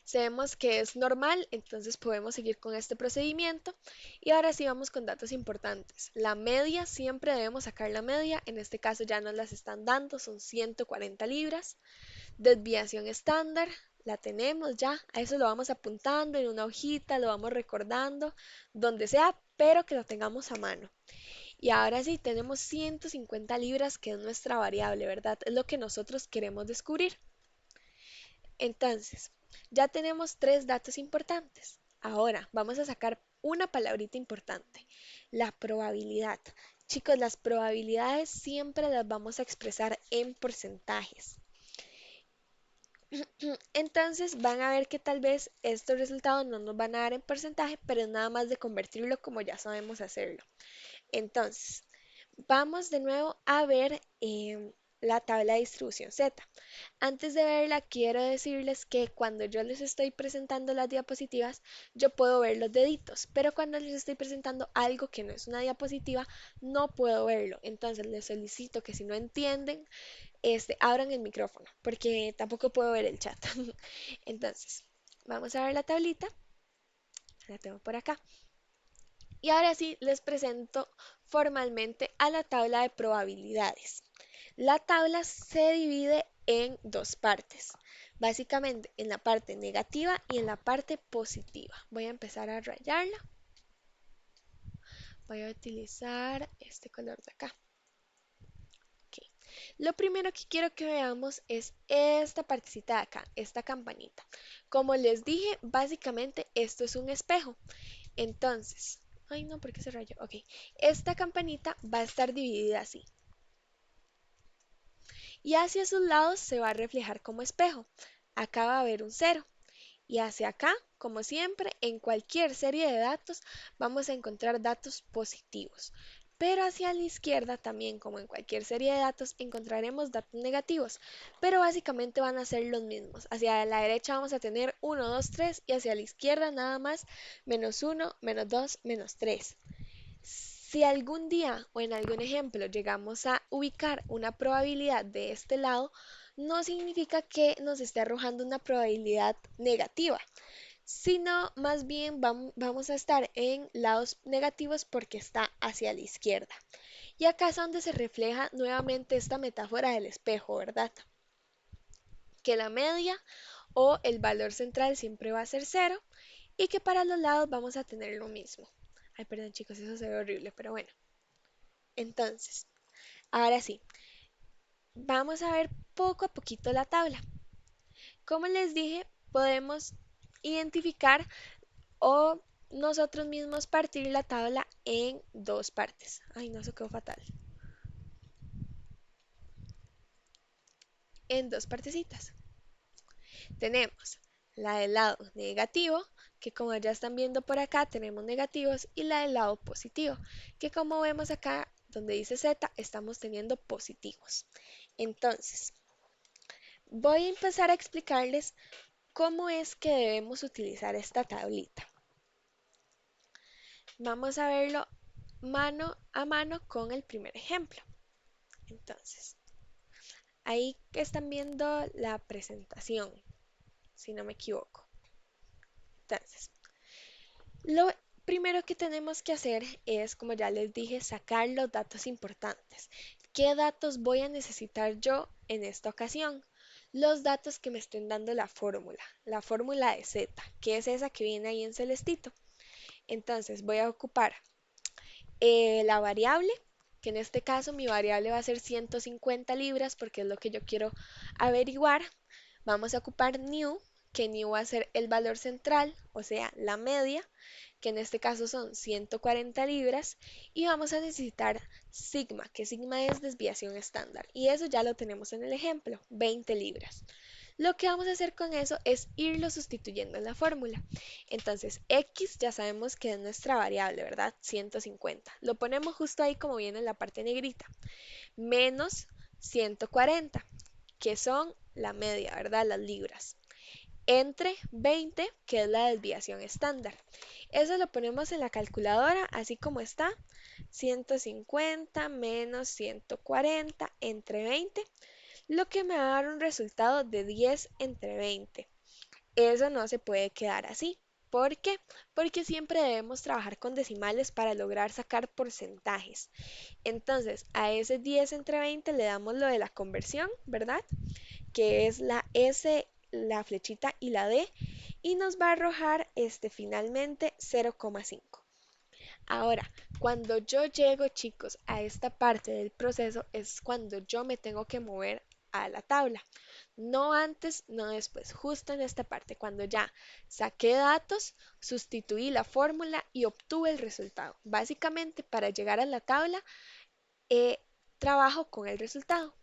Sabemos que es normal, entonces podemos seguir con este procedimiento. Y ahora sí vamos con datos importantes. La media, siempre debemos sacar la media. En este caso ya nos las están dando, son 140 libras. Desviación estándar, la tenemos ya. A eso lo vamos apuntando en una hojita, lo vamos recordando, donde sea, pero que lo tengamos a mano. Y ahora sí, tenemos 150 libras, que es nuestra variable, ¿verdad? Es lo que nosotros queremos descubrir. Entonces, ya tenemos 3 datos importantes. Ahora vamos a sacar una palabrita importante, la probabilidad. Chicos, las probabilidades siempre las vamos a expresar en porcentajes. Entonces van a ver que tal vez estos resultados no nos van a dar en porcentaje, pero es nada más de convertirlo como ya sabemos hacerlo. Entonces, vamos de nuevo a ver la tabla de distribución Z. Antes de verla, quiero decirles que cuando yo les estoy presentando las diapositivas, yo puedo ver los deditos, pero cuando les estoy presentando algo que no es una diapositiva, no puedo verlo. Entonces, les solicito que si no entienden, abran el micrófono, porque tampoco puedo ver el chat. Entonces, vamos a ver la tablita. La tengo por acá. Y ahora sí, les presento formalmente a la tabla de probabilidades. La tabla se divide en 2 partes, básicamente en la parte negativa y en la parte positiva. Voy a empezar a rayarla. Voy a utilizar este color de acá. Okay. Lo primero que quiero que veamos es esta partecita de acá, esta campanita. Como les dije, básicamente esto es un espejo. Entonces, ay no, ¿por qué se rayó? Ok, esta campanita va a estar dividida así. Y hacia sus lados se va a reflejar como espejo. Acá va a haber un cero. Y hacia acá, como siempre, en cualquier serie de datos vamos a encontrar datos positivos. Pero hacia la izquierda también, como en cualquier serie de datos, encontraremos datos negativos. Pero básicamente van a ser los mismos. Hacia la derecha vamos a tener 1, 2, 3 y hacia la izquierda nada más -1, -2, -3. Si algún día o en algún ejemplo llegamos a ubicar una probabilidad de este lado, no significa que nos esté arrojando una probabilidad negativa, sino más bien vamos a estar en lados negativos porque está hacia la izquierda. Y acá es donde se refleja nuevamente esta metáfora del espejo, ¿verdad? Que la media o el valor central siempre va a ser cero y que para los lados vamos a tener lo mismo. Ay, perdón chicos, eso se ve horrible, pero bueno. Entonces, ahora sí, vamos a ver poco a poquito la tabla. Como les dije, podemos identificar o nosotros mismos partir la tabla en dos partes. Ay, no, eso quedó fatal. En dos partecitas. Tenemos la del lado negativo, que como ya están viendo por acá, tenemos negativos, y la del lado positivo, que como vemos acá donde dice Z, estamos teniendo positivos. Entonces, voy a empezar a explicarles cómo es que debemos utilizar esta tablita. Vamos a verlo mano a mano con el primer ejemplo. Entonces, ahí están viendo la presentación, si no me equivoco. Entonces, lo primero que tenemos que hacer es, como ya les dije, sacar los datos importantes. ¿Qué datos voy a necesitar yo en esta ocasión? Los datos que me estén dando la fórmula de Z, que es esa que viene ahí en celestito. Entonces voy a ocupar la variable, que en este caso mi variable va a ser 150 libras porque es lo que yo quiero averiguar. Vamos a ocupar new, que new va a ser el valor central, o sea, la media, que en este caso son 140 libras, y vamos a necesitar sigma, que sigma es desviación estándar, y eso ya lo tenemos en el ejemplo, 20 libras. Lo que vamos a hacer con eso es irlo sustituyendo en la fórmula. Entonces, x ya sabemos que es nuestra variable, ¿verdad? 150. Lo ponemos justo ahí como viene en la parte negrita. Menos 140, que son la media, ¿verdad? Las libras. Entre 20, que es la desviación estándar. Eso lo ponemos en la calculadora, así como está. 150 menos 140 entre 20, lo que me va a dar un resultado de 10 entre 20. Eso no se puede quedar así. ¿Por qué? Porque siempre debemos trabajar con decimales para lograr sacar porcentajes. Entonces, a ese 10 entre 20 le damos lo de la conversión, ¿verdad? Que es la S, la flechita y la D, y nos va a arrojar finalmente 0,5. Ahora, cuando yo llego, chicos, a esta parte del proceso es cuando yo me tengo que mover a la tabla. No antes, no después, justo en esta parte, cuando ya saqué datos, sustituí la fórmula y obtuve el resultado. Básicamente, para llegar a la tabla, trabajo con el resultado.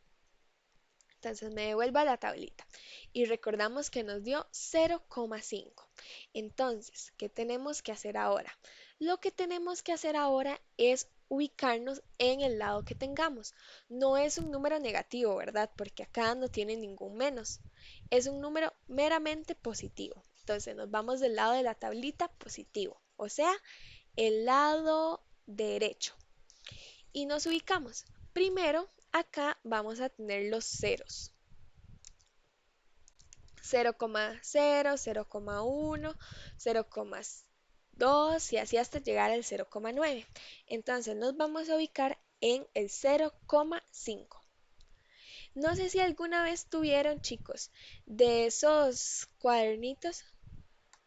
Entonces me devuelvo a la tablita y recordamos que nos dio 0,5. Entonces, ¿qué tenemos que hacer ahora? Lo que tenemos que hacer ahora es ubicarnos en el lado que tengamos. No es un número negativo, ¿verdad? Porque acá no tiene ningún menos. Es un número meramente positivo. Entonces nos vamos del lado de la tablita positivo, o sea, el lado derecho. Y nos ubicamos. Primero, acá vamos a tener los ceros. 0,0, 0,1, 0,2 y así hasta llegar al 0,9. Entonces nos vamos a ubicar en el 0,5. No sé si alguna vez tuvieron, chicos, de esos cuadernitos.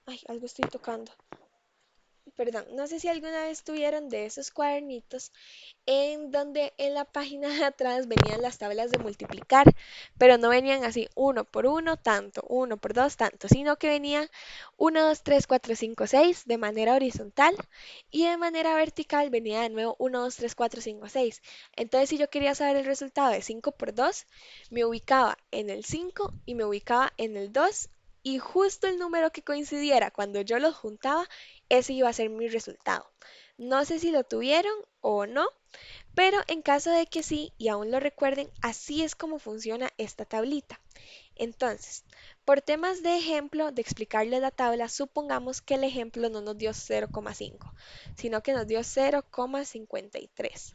Ay, algo estoy tocando. perdón, no sé si alguna vez tuvieron de esos cuadernitos en donde en la página de atrás venían las tablas de multiplicar, pero no venían así uno por uno tanto, uno por dos tanto, sino que venían uno 2 3 4 5 6 de manera horizontal y de manera vertical venía de nuevo uno 2 3 4 5 6. Entonces, si yo quería saber el resultado de 5 por 2 me ubicaba en el 5 y me ubicaba en el 2 y justo el número que coincidiera cuando yo los juntaba, ese iba a ser mi resultado. No sé si lo tuvieron o no, pero en caso de que sí y aún lo recuerden, así es como funciona esta tablita. Entonces, por temas de ejemplo, de explicarles la tabla, supongamos que el ejemplo no nos dio 0,5, sino que nos dio 0,53.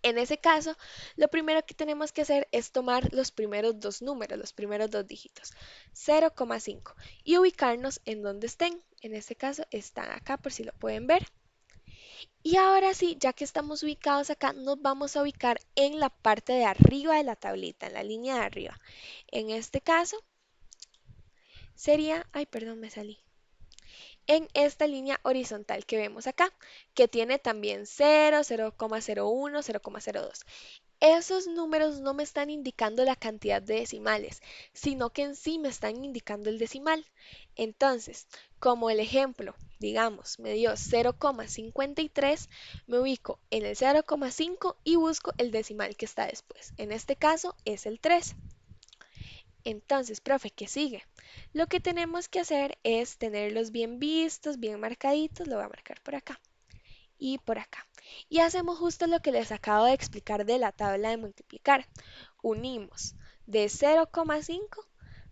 En ese caso, lo primero que tenemos que hacer es tomar los primeros dos números, los primeros dos dígitos, 0,5, y ubicarnos en donde estén. En este caso están acá por si lo pueden ver. Y ahora sí, ya que estamos ubicados acá, nos vamos a ubicar en la parte de arriba de la tablita, en la línea de arriba. En este caso sería, ay, perdón, me salí. En esta línea horizontal que vemos acá, que tiene también 0, 0,01, 0,02. Esos números no me están indicando la cantidad de decimales, sino que en sí me están indicando el decimal. Entonces, como el ejemplo, digamos, me dio 0,53, me ubico en el 0,5 y busco el decimal que está después. En este caso es el 3. Entonces, profe, ¿qué sigue? Lo que tenemos que hacer es tenerlos bien vistos, bien marcaditos. Lo voy a marcar por acá y por acá. Y hacemos justo lo que les acabo de explicar de la tabla de multiplicar. Unimos de 0,5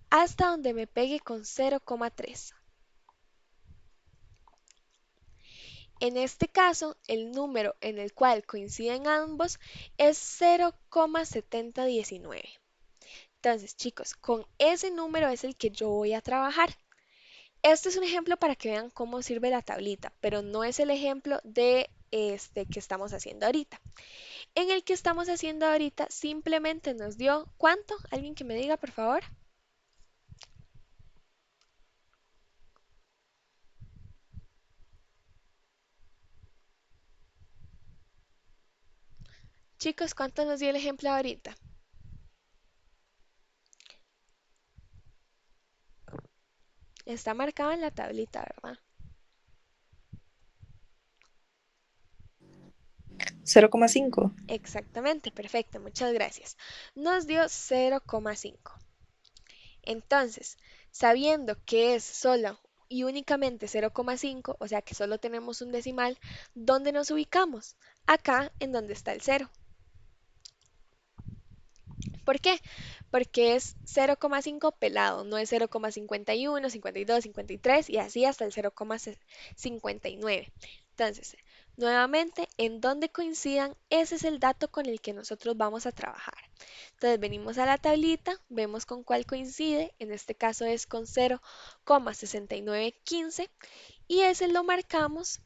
hasta donde me pegue con 0,3. En este caso, el número en el cual coinciden ambos es 0,7019. Entonces, chicos, con ese número es el que yo voy a trabajar. Este es un ejemplo para que vean cómo sirve la tablita, pero no es el ejemplo de este que estamos haciendo ahorita. En el que estamos haciendo ahorita simplemente nos dio ¿cuánto? ¿Alguien que me diga, por favor? Chicos, ¿cuánto nos dio el ejemplo ahorita? Está marcado en la tablita, ¿verdad? 0,5. Exactamente, perfecto, muchas gracias. Nos dio 0,5. Entonces, sabiendo que es solo y únicamente 0,5, o sea que solo tenemos un decimal, ¿dónde nos ubicamos? Acá en donde está el 0. ¿Por qué? Porque es 0,5 pelado, no es 0,51, 52, 53 y así hasta el 0,59. Entonces, nuevamente, en donde coincidan, ese es el dato con el que nosotros vamos a trabajar. Entonces, venimos a la tablita, vemos con cuál coincide, en este caso es con 0,6915 y ese lo marcamos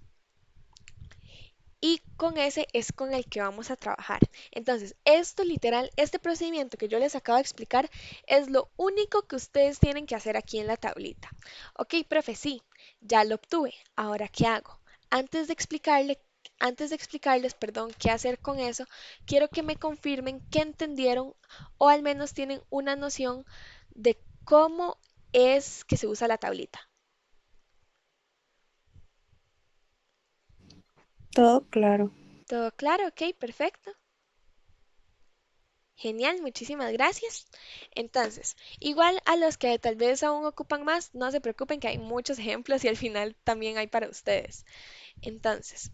y con ese es con el que vamos a trabajar. Entonces, esto literal, este procedimiento que yo les acabo de explicar es lo único que ustedes tienen que hacer aquí en la tablita. Ok, profe, sí, ya lo obtuve. Ahora, ¿qué hago? Antes de antes de explicarles, perdón, qué hacer con eso, quiero que me confirmen que entendieron o al menos tienen una noción de cómo es que se usa la tablita. Todo claro. ¿Todo claro? Ok, perfecto. Genial, muchísimas gracias. Entonces, igual a los que tal vez aún ocupan más, no se preocupen que hay muchos ejemplos y al final también hay para ustedes. Entonces,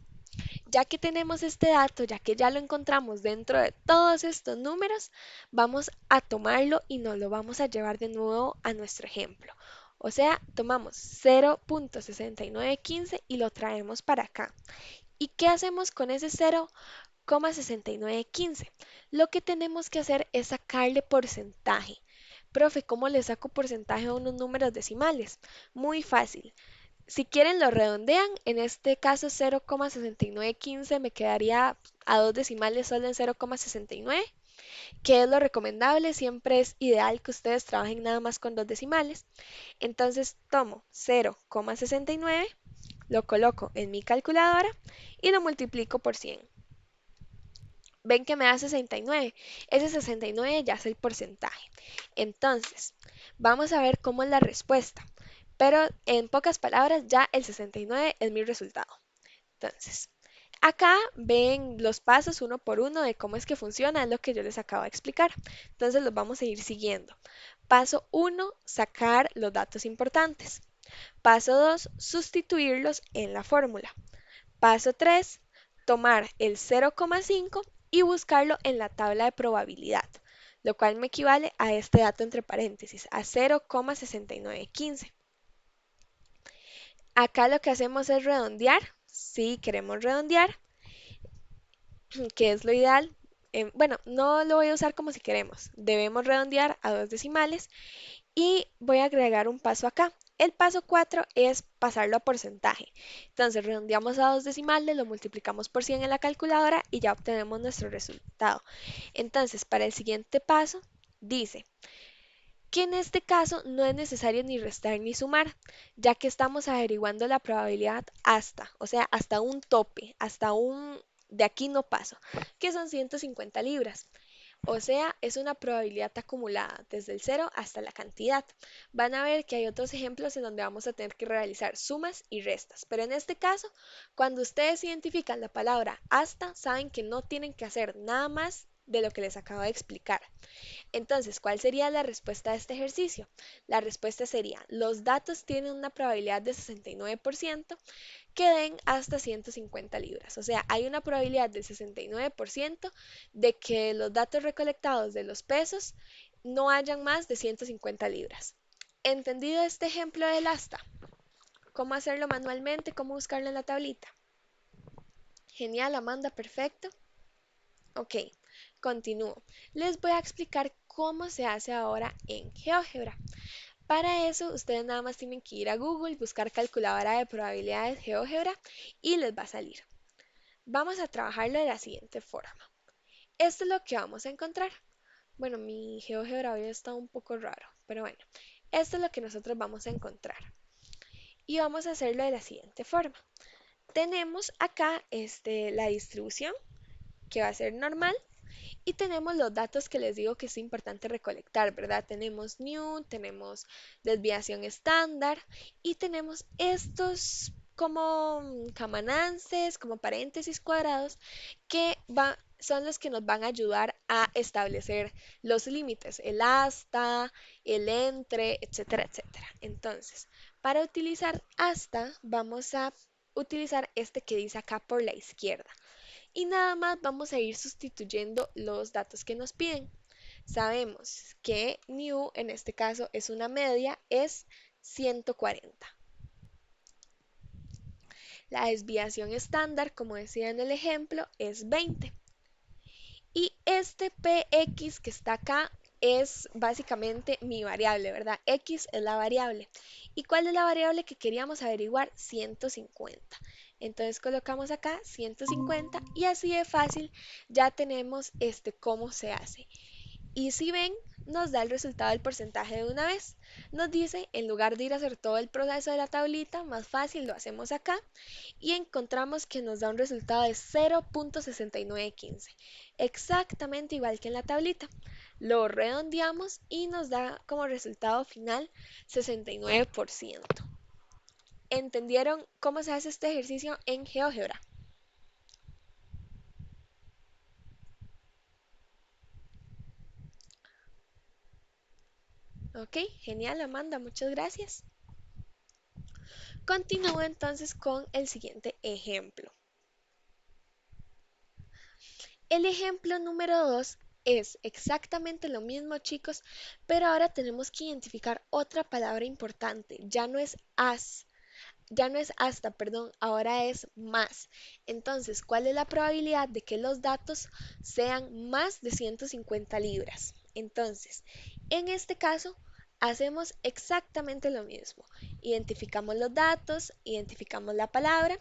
ya que tenemos este dato, ya que ya lo encontramos dentro de todos estos números, vamos a tomarlo y nos lo vamos a llevar de nuevo a nuestro ejemplo. O sea, tomamos 0,6915 y lo traemos para acá. ¿Y qué hacemos con ese 0,6915? Lo que tenemos que hacer es sacarle porcentaje. Profe, ¿cómo le saco porcentaje a unos números decimales? Muy fácil. Si quieren lo redondean, en este caso 0,6915 me quedaría a dos decimales solo en 0,69, que es lo recomendable, siempre es ideal que ustedes trabajen nada más con dos decimales. Entonces tomo 0,69 lo coloco en mi calculadora y lo multiplico por 100. Ven que me da 69. Ese 69 ya es el porcentaje. Entonces, vamos a ver cómo es la respuesta. Pero en pocas palabras, ya el 69 es mi resultado. Entonces, acá ven los pasos uno por uno de cómo es que funciona, es lo que yo les acabo de explicar. Entonces, los vamos a ir siguiendo. Paso 1, sacar los datos importantes. Paso 2, sustituirlos en la fórmula. Paso 3, tomar el 0,5 y buscarlo en la tabla de probabilidad, lo cual me equivale a este dato entre paréntesis, a 0,6915. Acá lo que hacemos es redondear, si queremos redondear, que es lo ideal. Bueno, no lo voy a usar como si queremos, debemos redondear a dos decimales y voy a agregar un paso acá. El paso 4 es pasarlo a porcentaje. Entonces redondeamos a dos decimales, lo multiplicamos por 100 en la calculadora y ya obtenemos nuestro resultado. Entonces, para el siguiente paso, dice que en este caso no es necesario ni restar ni sumar, ya que estamos averiguando la probabilidad hasta, o sea, hasta un tope, hasta un de aquí no paso, que son 150 libras. O sea, es una probabilidad acumulada desde el cero hasta la cantidad. Van a ver que hay otros ejemplos en donde vamos a tener que realizar sumas y restas, pero en este caso, cuando ustedes identifican la palabra hasta, saben que no tienen que hacer nada más de lo que les acabo de explicar. Entonces, ¿cuál sería la respuesta a este ejercicio? La respuesta sería, los datos tienen una probabilidad de 69% que den hasta 150 libras. O sea, hay una probabilidad del 69% de que los datos recolectados de los pesos no hayan más de 150 libras. ¿Entendido este ejemplo del asta? ¿Cómo hacerlo manualmente? ¿Cómo buscarlo en la tablita? Genial, Amanda, perfecto. Ok, continúo. Les voy a explicar cómo se hace ahora en GeoGebra. Para eso, ustedes nada más tienen que ir a Google, buscar calculadora de probabilidades GeoGebra y les va a salir. Vamos a trabajarlo de la siguiente forma. Esto es lo que vamos a encontrar. Bueno, mi GeoGebra hoy está un poco raro, pero bueno, esto es lo que nosotros vamos a encontrar. Y vamos a hacerlo de la siguiente forma. Tenemos acá la distribución, que va a ser normal, y tenemos los datos que les digo que es importante recolectar, ¿verdad? Tenemos new, tenemos desviación estándar y tenemos estos como camanances, como paréntesis cuadrados, que son los que nos van a ayudar a establecer los límites, el hasta, el entre, etcétera, etcétera. Entonces, para utilizar hasta, vamos a utilizar este que dice acá por la izquierda y nada más vamos a ir sustituyendo los datos que nos piden. Sabemos que new en este caso es una media, es 140. La desviación estándar, como decía en el ejemplo, es 20. Y este px que está acá es básicamente mi variable, ¿verdad? X es la variable. ¿Y cuál es la variable que queríamos averiguar? 150. Entonces colocamos acá 150 y así de fácil ya tenemos cómo se hace. Y si ven, nos da el resultado del porcentaje de una vez. Nos dice, en lugar de ir a hacer todo el proceso de la tablita, más fácil lo hacemos acá y encontramos que nos da un resultado de 0.6915, exactamente igual que en la tablita. Lo redondeamos y nos da como resultado final 69%. ¿Entendieron cómo se hace este ejercicio en GeoGebra? Ok, genial, Amanda, muchas gracias. Continúo entonces con el siguiente ejemplo. El ejemplo número 2 es exactamente lo mismo, chicos, pero ahora tenemos que identificar otra palabra importante. Ya no es hasta, perdón, ahora es más. Entonces, ¿cuál es la probabilidad de que los datos sean más de 150 libras? Entonces, en este caso, hacemos exactamente lo mismo. Identificamos los datos, identificamos la palabra,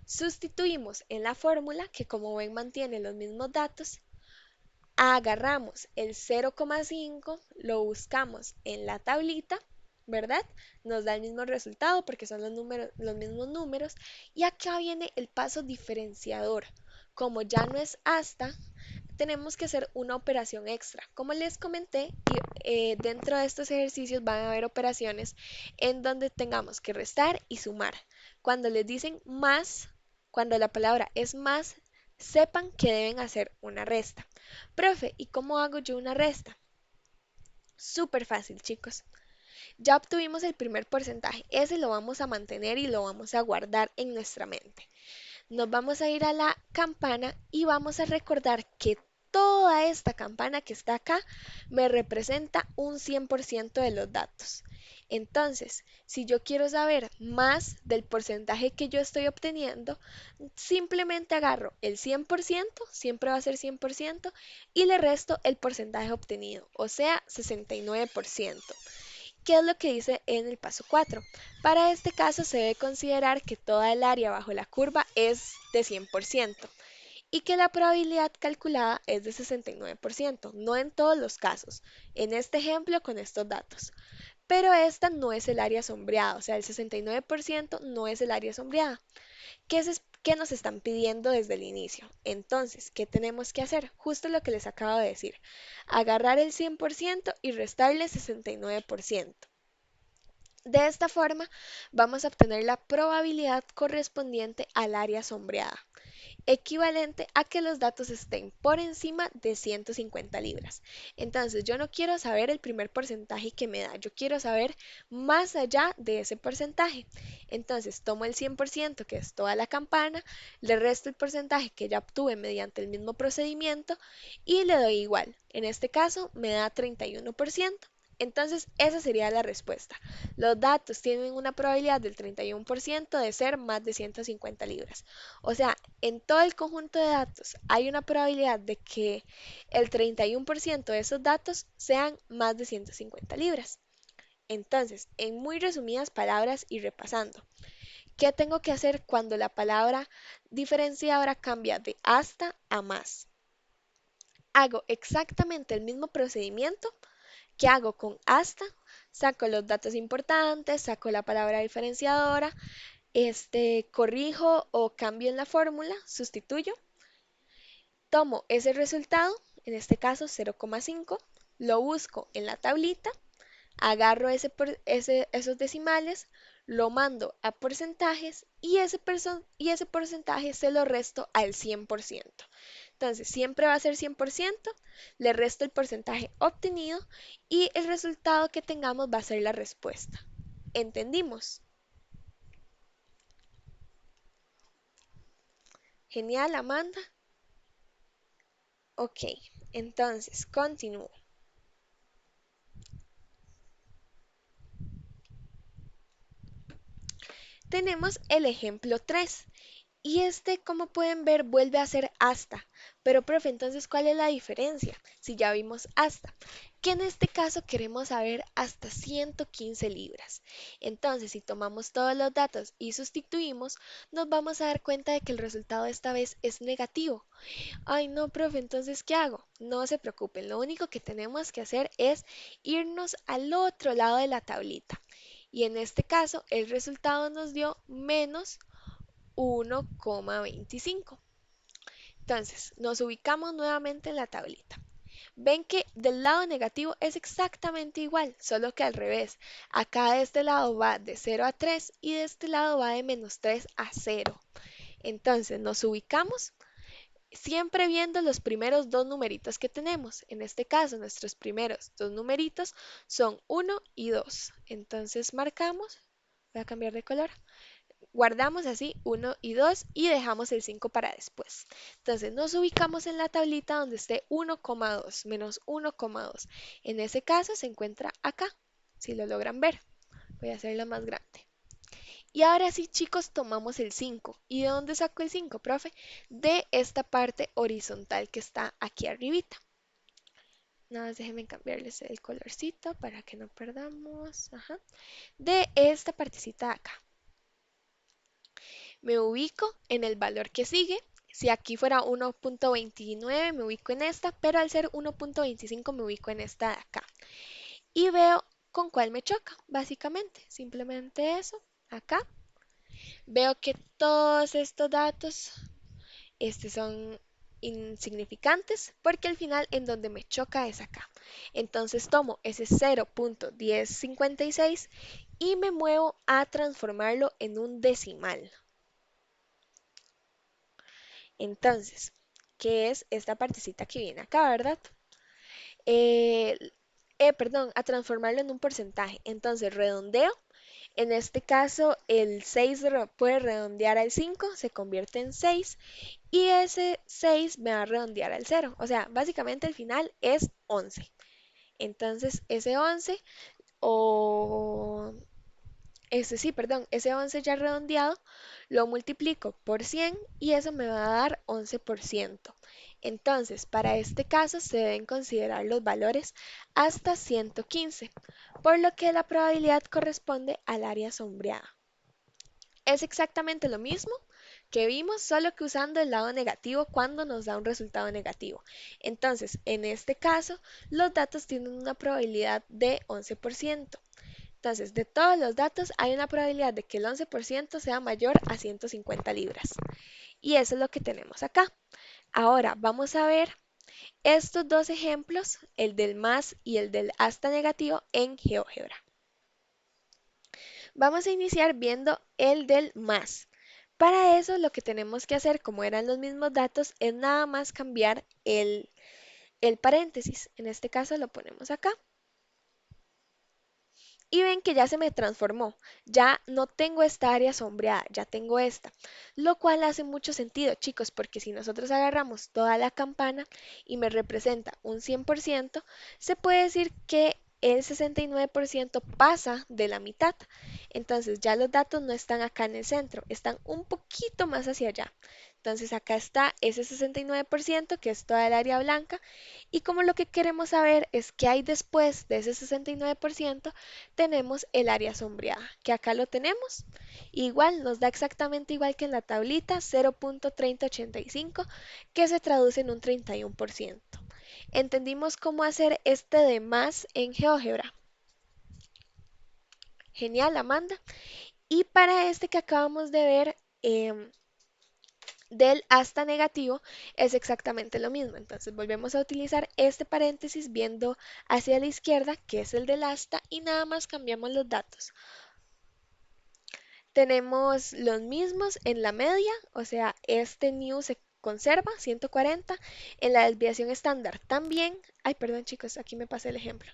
sustituimos en la fórmula, que como ven mantiene los mismos datos, agarramos el 0,5, lo buscamos en la tablita, ¿verdad? Nos da el mismo resultado porque son los mismos números. Y acá viene el paso diferenciador. Como ya no es hasta, tenemos que hacer una operación extra. Como les comenté, dentro de estos ejercicios van a haber operaciones en donde tengamos que restar y sumar. Cuando les dicen más, cuando la palabra es más, sepan que deben hacer una resta. Profe, ¿y cómo hago yo una resta? Súper fácil, chicos. Ya obtuvimos el primer porcentaje. Ese lo vamos a mantener y lo vamos a guardar en nuestra mente. Nos vamos a ir a la campana y vamos a recordar que toda esta campana que está acá me representa un 100% de los datos. Entonces, si yo quiero saber más del porcentaje que yo estoy obteniendo, simplemente agarro el 100%, siempre va a ser 100%, y le resto el porcentaje obtenido, o sea, 69%. ¿Qué es lo que dice en el paso 4? Para este caso se debe considerar que toda el área bajo la curva es de 100% y que la probabilidad calculada es de 69%, no en todos los casos, en este ejemplo con estos datos. Pero esta no es el área sombreada, o sea, el 69% no es el área sombreada. ¿Qué nos están pidiendo desde el inicio? Entonces, ¿qué tenemos que hacer? Justo lo que les acabo de decir. Agarrar el 100% y restarle 69%. De esta forma, vamos a obtener la probabilidad correspondiente al área sombreada, equivalente a que los datos estén por encima de 150 libras. Entonces, yo no quiero saber el primer porcentaje que me da, yo quiero saber más allá de ese porcentaje. Entonces, tomo el 100%, que es toda la campana, le resto el porcentaje que ya obtuve mediante el mismo procedimiento y le doy igual. En este caso, me da 31%. Entonces, esa sería la respuesta. Los datos tienen una probabilidad del 31% de ser más de 150 libras. O sea, en todo el conjunto de datos hay una probabilidad de que el 31% de esos datos sean más de 150 libras. Entonces, en muy resumidas palabras y repasando, ¿qué tengo que hacer cuando la palabra diferenciadora cambia de hasta a más? Hago exactamente el mismo procedimiento que hago con hasta, saco los datos importantes, saco la palabra diferenciadora, corrijo o cambio en la fórmula, sustituyo, tomo ese resultado, en este caso 0,5, lo busco en la tablita, agarro esos decimales, lo mando a porcentajes y ese porcentaje se lo resto al 100%. Entonces, siempre va a ser 100%, le resto el porcentaje obtenido y el resultado que tengamos va a ser la respuesta. ¿Entendimos? Genial, Amanda. Ok, entonces continúo. Tenemos el ejemplo 3 y como pueden ver, vuelve a ser hasta. Pero, profe, entonces, ¿cuál es la diferencia? Si ya vimos hasta, que en este caso queremos saber hasta 115 libras. Entonces, si tomamos todos los datos y sustituimos, nos vamos a dar cuenta de que el resultado esta vez es negativo. Ay, no, profe, entonces, ¿qué hago? No se preocupen, lo único que tenemos que hacer es irnos al otro lado de la tablita. Y en este caso, el resultado nos dio menos 1,25. Entonces, nos ubicamos nuevamente en la tablita. Ven que del lado negativo es exactamente igual, solo que al revés. Acá de este lado va de 0 a 3 y de este lado va de menos 3 a 0. Entonces, nos ubicamos siempre viendo los primeros dos numeritos que tenemos. En este caso, nuestros primeros dos numeritos son 1 y 2. Entonces, marcamos, voy a cambiar de color. Guardamos así 1 y 2 y dejamos el 5 para después. Entonces nos ubicamos en la tablita donde esté 1,2 menos 1,2. En ese caso se encuentra acá, si lo logran ver. Voy a hacerla más grande. Y ahora sí, chicos, tomamos el 5. ¿Y de dónde saco el 5, profe? De esta parte horizontal que está aquí arribita. Nada más déjenme cambiarles el colorcito para que no perdamos. Ajá. De esta partecita de acá. Me ubico en el valor que sigue. Si aquí fuera 1,29 me ubico en esta, pero al ser 1,25 me ubico en esta de acá. Y veo con cuál me choca, básicamente. Simplemente eso. Acá veo que todos estos datos son insignificantes porque al final en donde me choca es acá. Entonces tomo ese 0.1056 y me muevo a transformarlo en un decimal. Entonces, ¿qué es esta partecita que viene acá, verdad? Eh, perdón, a transformarlo en un porcentaje. Entonces redondeo. En este caso, el 6 puede redondear al 5, se convierte en 6 y ese 6 me va a redondear al 0. O sea, básicamente el final es 11. Entonces, ese 11 o ese sí, perdón, ese 11 ya redondeado lo multiplico por 100 y eso me va a dar 11%. Entonces, para este caso se deben considerar los valores hasta 115, por lo que la probabilidad corresponde al área sombreada. Es exactamente lo mismo que vimos, solo que usando el lado negativo cuando nos da un resultado negativo. Entonces, en este caso, los datos tienen una probabilidad de 11%. Entonces, de todos los datos, hay una probabilidad de que el 11% sea mayor a 150 libras. Y eso es lo que tenemos acá. Ahora, vamos a ver estos dos ejemplos, el del más y el del hasta negativo, en GeoGebra. Vamos a iniciar viendo el del más. Para eso lo que tenemos que hacer, como eran los mismos datos, es nada más cambiar el paréntesis. En este caso lo ponemos acá. Y ven que ya se me transformó. Ya no tengo esta área sombreada, ya tengo esta. Lo cual hace mucho sentido, chicos, porque si nosotros agarramos toda la campana y me representa un 100%, se puede decir que el 69% pasa de la mitad. Entonces ya los datos no están acá en el centro, están un poquito más hacia allá. Entonces acá está ese 69% que es toda el área blanca y como lo que queremos saber es qué hay después de ese 69%, tenemos el área sombreada, que acá lo tenemos. Igual nos da exactamente igual que en la tablita 0.3085, que se traduce en un 31%. ¿Entendimos cómo hacer este de más en GeoGebra? Genial, Amanda. Y para este que acabamos de ver, del hasta negativo es exactamente lo mismo. Entonces volvemos a utilizar este paréntesis viendo hacia la izquierda, que es el del hasta, y nada más cambiamos los datos. Tenemos los mismos en la media, o sea, este new se conserva, 140. En la desviación estándar también. Ay, perdón chicos, aquí me pasé el ejemplo.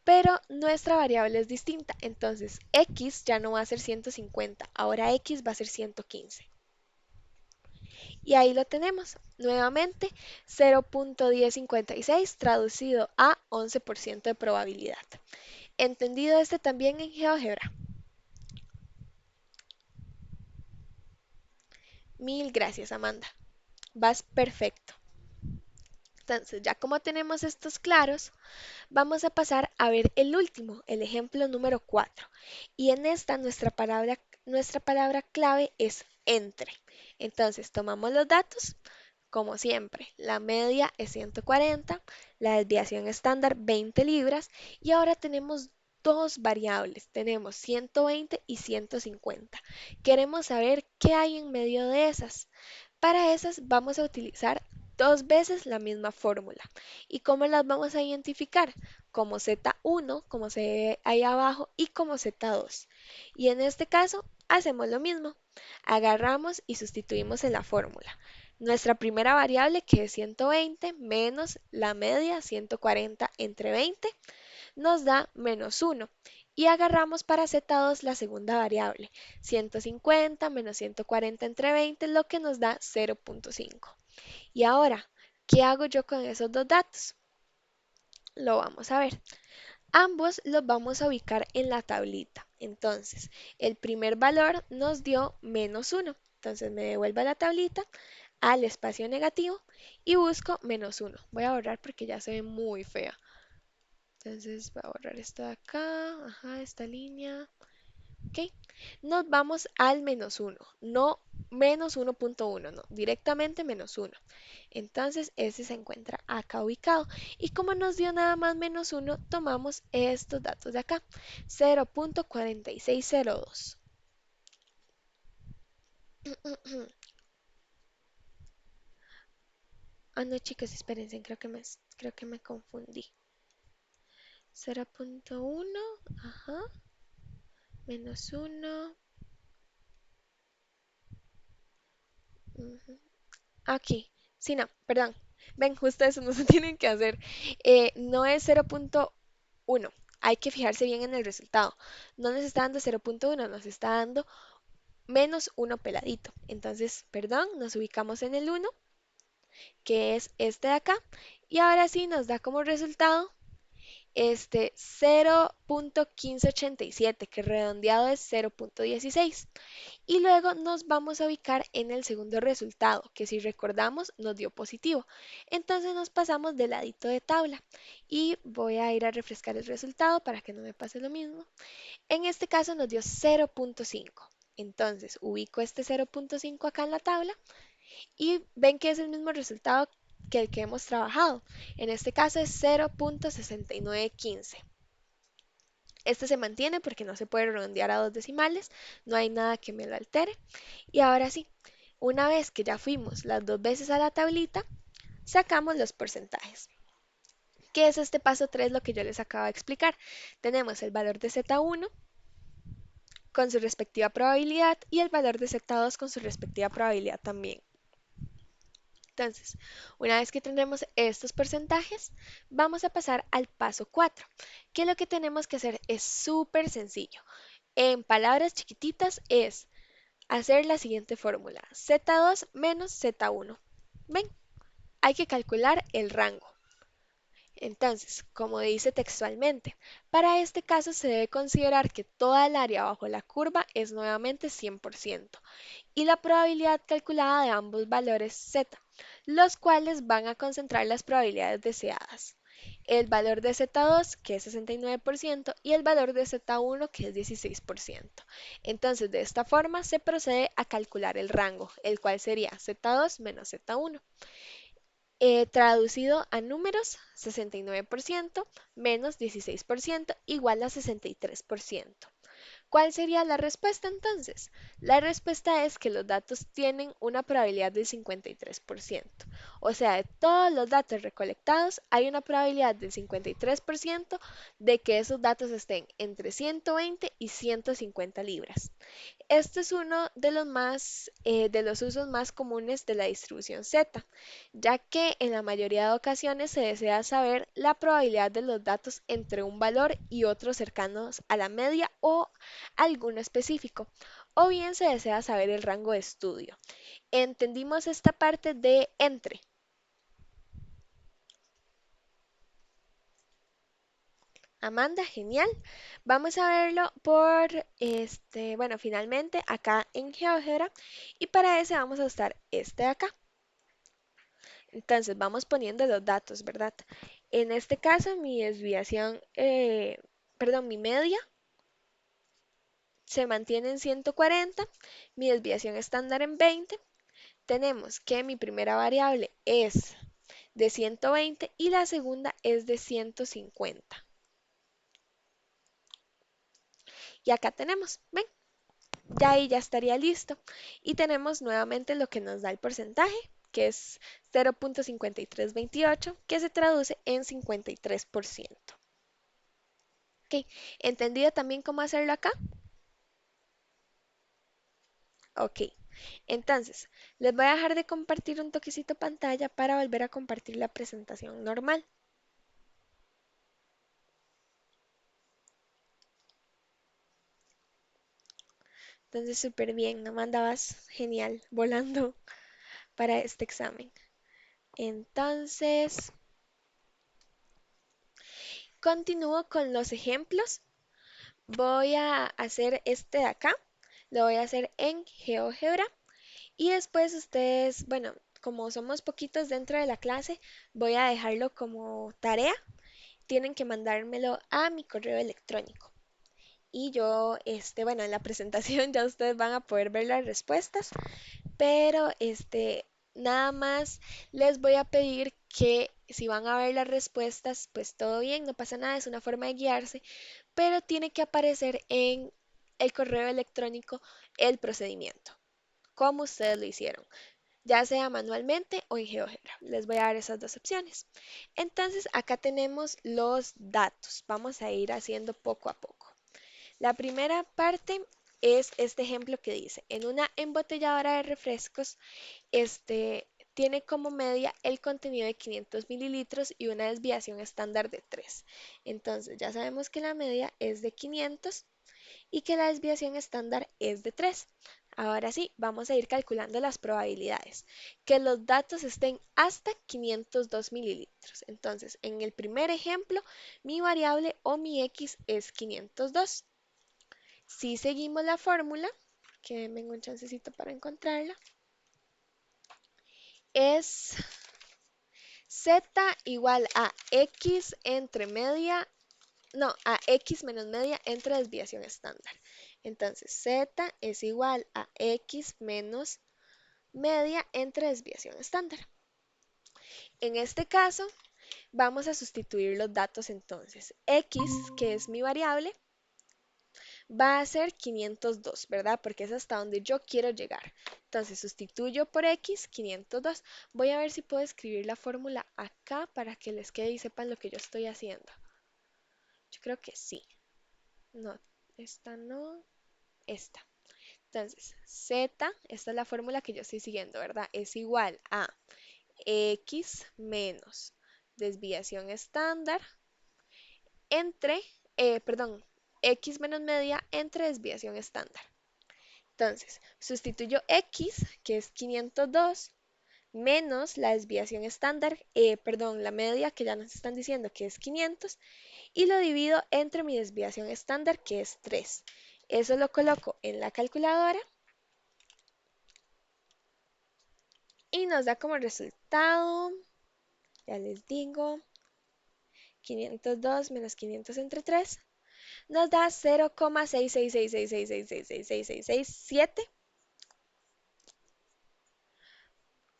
Pero nuestra variable es distinta, entonces x ya no va a ser 150, ahora x va a ser 115. Y ahí lo tenemos, nuevamente 0.1056 traducido a 11% de probabilidad. ¿Entendido este también en GeoGebra? Mil gracias, Amanda. Vas perfecto. Entonces, ya como tenemos estos claros, vamos a pasar a ver el último, el ejemplo número 4. Y en esta nuestra palabra clave es entre. Entonces, tomamos los datos. Como siempre, la media es 140, la desviación estándar 20 libras y ahora tenemos dos variables, tenemos 120 y 150. Queremos saber qué hay en medio de esas. Para esas vamos a utilizar dos veces la misma fórmula. ¿Y cómo las vamos a identificar? Como Z1, como se ve ahí abajo, y como Z2. Y en este caso hacemos lo mismo. Agarramos y sustituimos en la fórmula. Nuestra primera variable, que es 120, menos la media, 140 entre 20, nos da menos 1. Y agarramos para Z2 la segunda variable, 150 menos 140 entre 20, lo que nos da 0.5. Y ahora, ¿qué hago yo con esos dos datos? Lo vamos a ver. Ambos los vamos a ubicar en la tablita. Entonces, el primer valor nos dio menos 1. Entonces me devuelvo a la tablita, al espacio negativo y busco menos 1. Voy a borrar porque ya se ve muy fea. Entonces voy a borrar esto de acá, ajá, esta línea. ¿Ok? Nos vamos al menos uno, no menos 1.1, no, directamente menos uno. Entonces, ese se encuentra acá ubicado. Y como nos dio nada más menos uno, tomamos estos datos de acá, 0.4602. Ah, no, chicos, espérense, creo que me confundí. 0.1, ajá, menos uno. Aquí, sí, no, perdón. Ven, justo eso no se tienen que hacer. No es 0.1. Hay que fijarse bien en el resultado. No nos está dando 0.1, nos está dando menos uno peladito. Entonces, perdón, nos ubicamos en el uno, que es este de acá. Y ahora sí nos da como resultado este 0.1587, que redondeado es 0.16. Y luego nos vamos a ubicar en el segundo resultado, que si recordamos nos dio positivo. Entonces nos pasamos de ladito de tabla y voy a ir a refrescar el resultado para que no me pase lo mismo. En este caso nos dio 0.5. Entonces ubico este 0.5 acá en la tabla y ven que es el mismo resultado que el que hemos trabajado. En este caso es 0.6915. Este se mantiene porque no se puede redondear a dos decimales, no hay nada que me lo altere. Y ahora sí, una vez que ya fuimos las dos veces a la tablita, sacamos los porcentajes. ¿Qué es este paso 3? Lo que yo les acabo de explicar. Tenemos el valor de Z1 con su respectiva probabilidad y el valor de Z2 con su respectiva probabilidad también. Entonces, una vez que tendremos estos porcentajes, vamos a pasar al paso 4, que lo que tenemos que hacer es súper sencillo. En palabras chiquititas es hacer la siguiente fórmula: Z2 menos Z1. ¿Ven? Hay que calcular el rango. Entonces, como dice textualmente, para este caso se debe considerar que toda el área bajo la curva es nuevamente 100% y la probabilidad calculada de ambos valores z, los cuales van a concentrar las probabilidades deseadas. El valor de Z2, que es 69%, y el valor de Z1, que es 16%. Entonces, de esta forma se procede a calcular el rango, el cual sería Z2 menos Z1. Traducido a números, 69% menos 16% igual a 63%. ¿Cuál sería la respuesta entonces? La respuesta es que los datos tienen una probabilidad del 53%. O sea, de todos los datos recolectados, hay una probabilidad del 53% de que esos datos estén entre 120 y 150 libras. Este es uno de los usos más comunes de la distribución Z, ya que en la mayoría de ocasiones se desea saber la probabilidad de los datos entre un valor y otros cercanos a la media o alguno específico, o bien se desea saber el rango de estudio. ¿Entendimos esta parte de entre? Amanda, genial. Vamos a verlo por bueno, finalmente acá en GeoGebra, y para ese vamos a usar este de acá. Entonces vamos poniendo los datos, ¿verdad? En este caso mi desviación, perdón, mi media se mantiene en 140, mi desviación estándar en 20. Tenemos que mi primera variable es de 120 y la segunda es de 150. Y acá tenemos, ven, ya ahí ya estaría listo. Y tenemos nuevamente lo que nos da el porcentaje, que es 0.5328, que se traduce en 53%. Ok, ¿entendido también cómo hacerlo acá? Ok, entonces les voy a dejar de compartir un toquecito pantalla para volver a compartir la presentación normal. Entonces, súper bien, Amanda, vas genial, volando para este examen. Entonces, continúo con los ejemplos. Voy a hacer este de acá, lo voy a hacer en GeoGebra y después ustedes, bueno, como somos poquitos dentro de la clase, voy a dejarlo como tarea. Tienen que mandármelo a mi correo electrónico. Y yo, bueno, en la presentación ya ustedes van a poder ver las respuestas, pero nada más les voy a pedir que si van a ver las respuestas, pues todo bien, no pasa nada, es una forma de guiarse, pero tiene que aparecer en el correo electrónico el procedimiento, como ustedes lo hicieron, ya sea manualmente o en GeoGebra. Les voy a dar esas dos opciones. Entonces, acá tenemos los datos. Vamos a ir haciendo poco a poco. La primera parte es este ejemplo que dice, en una embotelladora de refrescos, tiene como media el contenido de 500 mililitros y una desviación estándar de 3. Entonces, ya sabemos que la media es de 500 y que la desviación estándar es de 3. Ahora sí, vamos a ir calculando las probabilidades. Que los datos estén hasta 502 mililitros. Entonces, en el primer ejemplo, mi variable o mi x es 502. Si seguimos la fórmula, que denme un chancecito para encontrarla, es z igual a x entre media, no, a x menos media entre desviación estándar. Entonces, z es igual a x menos media entre desviación estándar. En este caso, vamos a sustituir los datos entonces. X, que es mi variable, va a ser 502, ¿verdad? Porque es hasta donde yo quiero llegar. Entonces sustituyo por X 502. Voy a ver si puedo escribir la fórmula acá para que les quede y sepan lo que yo estoy haciendo. Yo creo que sí. No, esta no, esta. Entonces, Z, esta es la fórmula que yo estoy siguiendo, ¿verdad? Es igual a X menos desviación estándar entre, perdón, X menos media entre desviación estándar. Entonces, sustituyo X, que es 502, menos la desviación estándar, perdón, la media que ya nos están diciendo que es 500, y lo divido entre mi desviación estándar, que es 3. Eso lo coloco en la calculadora y nos da como resultado, ya les digo, 502 menos 500 entre 3, nos da 0,66666666667.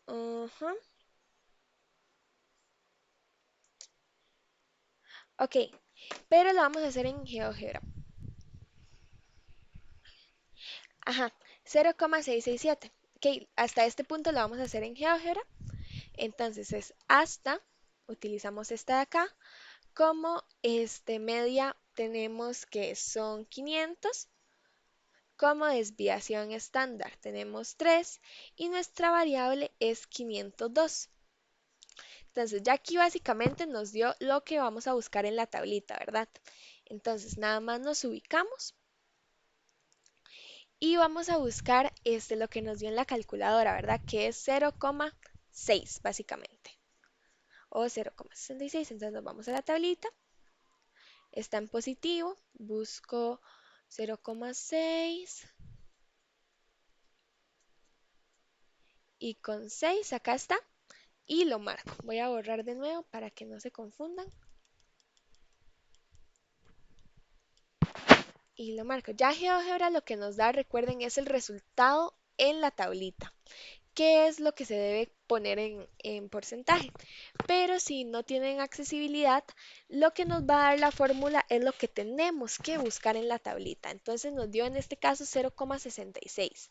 Ajá. Ok, pero lo vamos a hacer en GeoGebra. Ajá, 0,667. Ok, hasta este punto lo vamos a hacer en GeoGebra. Entonces es hasta, utilizamos esta de acá, como media tenemos que son 500, como desviación estándar tenemos 3 y nuestra variable es 502. Entonces ya aquí básicamente nos dio lo que vamos a buscar en la tablita, ¿verdad? Entonces nada más nos ubicamos y vamos a buscar lo que nos dio en la calculadora, ¿verdad? Que es 0,6 básicamente, o 0,66. Entonces nos vamos a la tablita, está en positivo, busco 0,6 y con 6 acá está y lo marco. Voy a borrar de nuevo para que no se confundan y lo marco. Ya GeoGebra lo que nos da, recuerden, es el resultado en la tablita. ¿Qué es lo que se debe poner en porcentaje? Pero si no tienen accesibilidad, lo que nos va a dar la fórmula es lo que tenemos que buscar en la tablita. Entonces nos dio en este caso 0,66.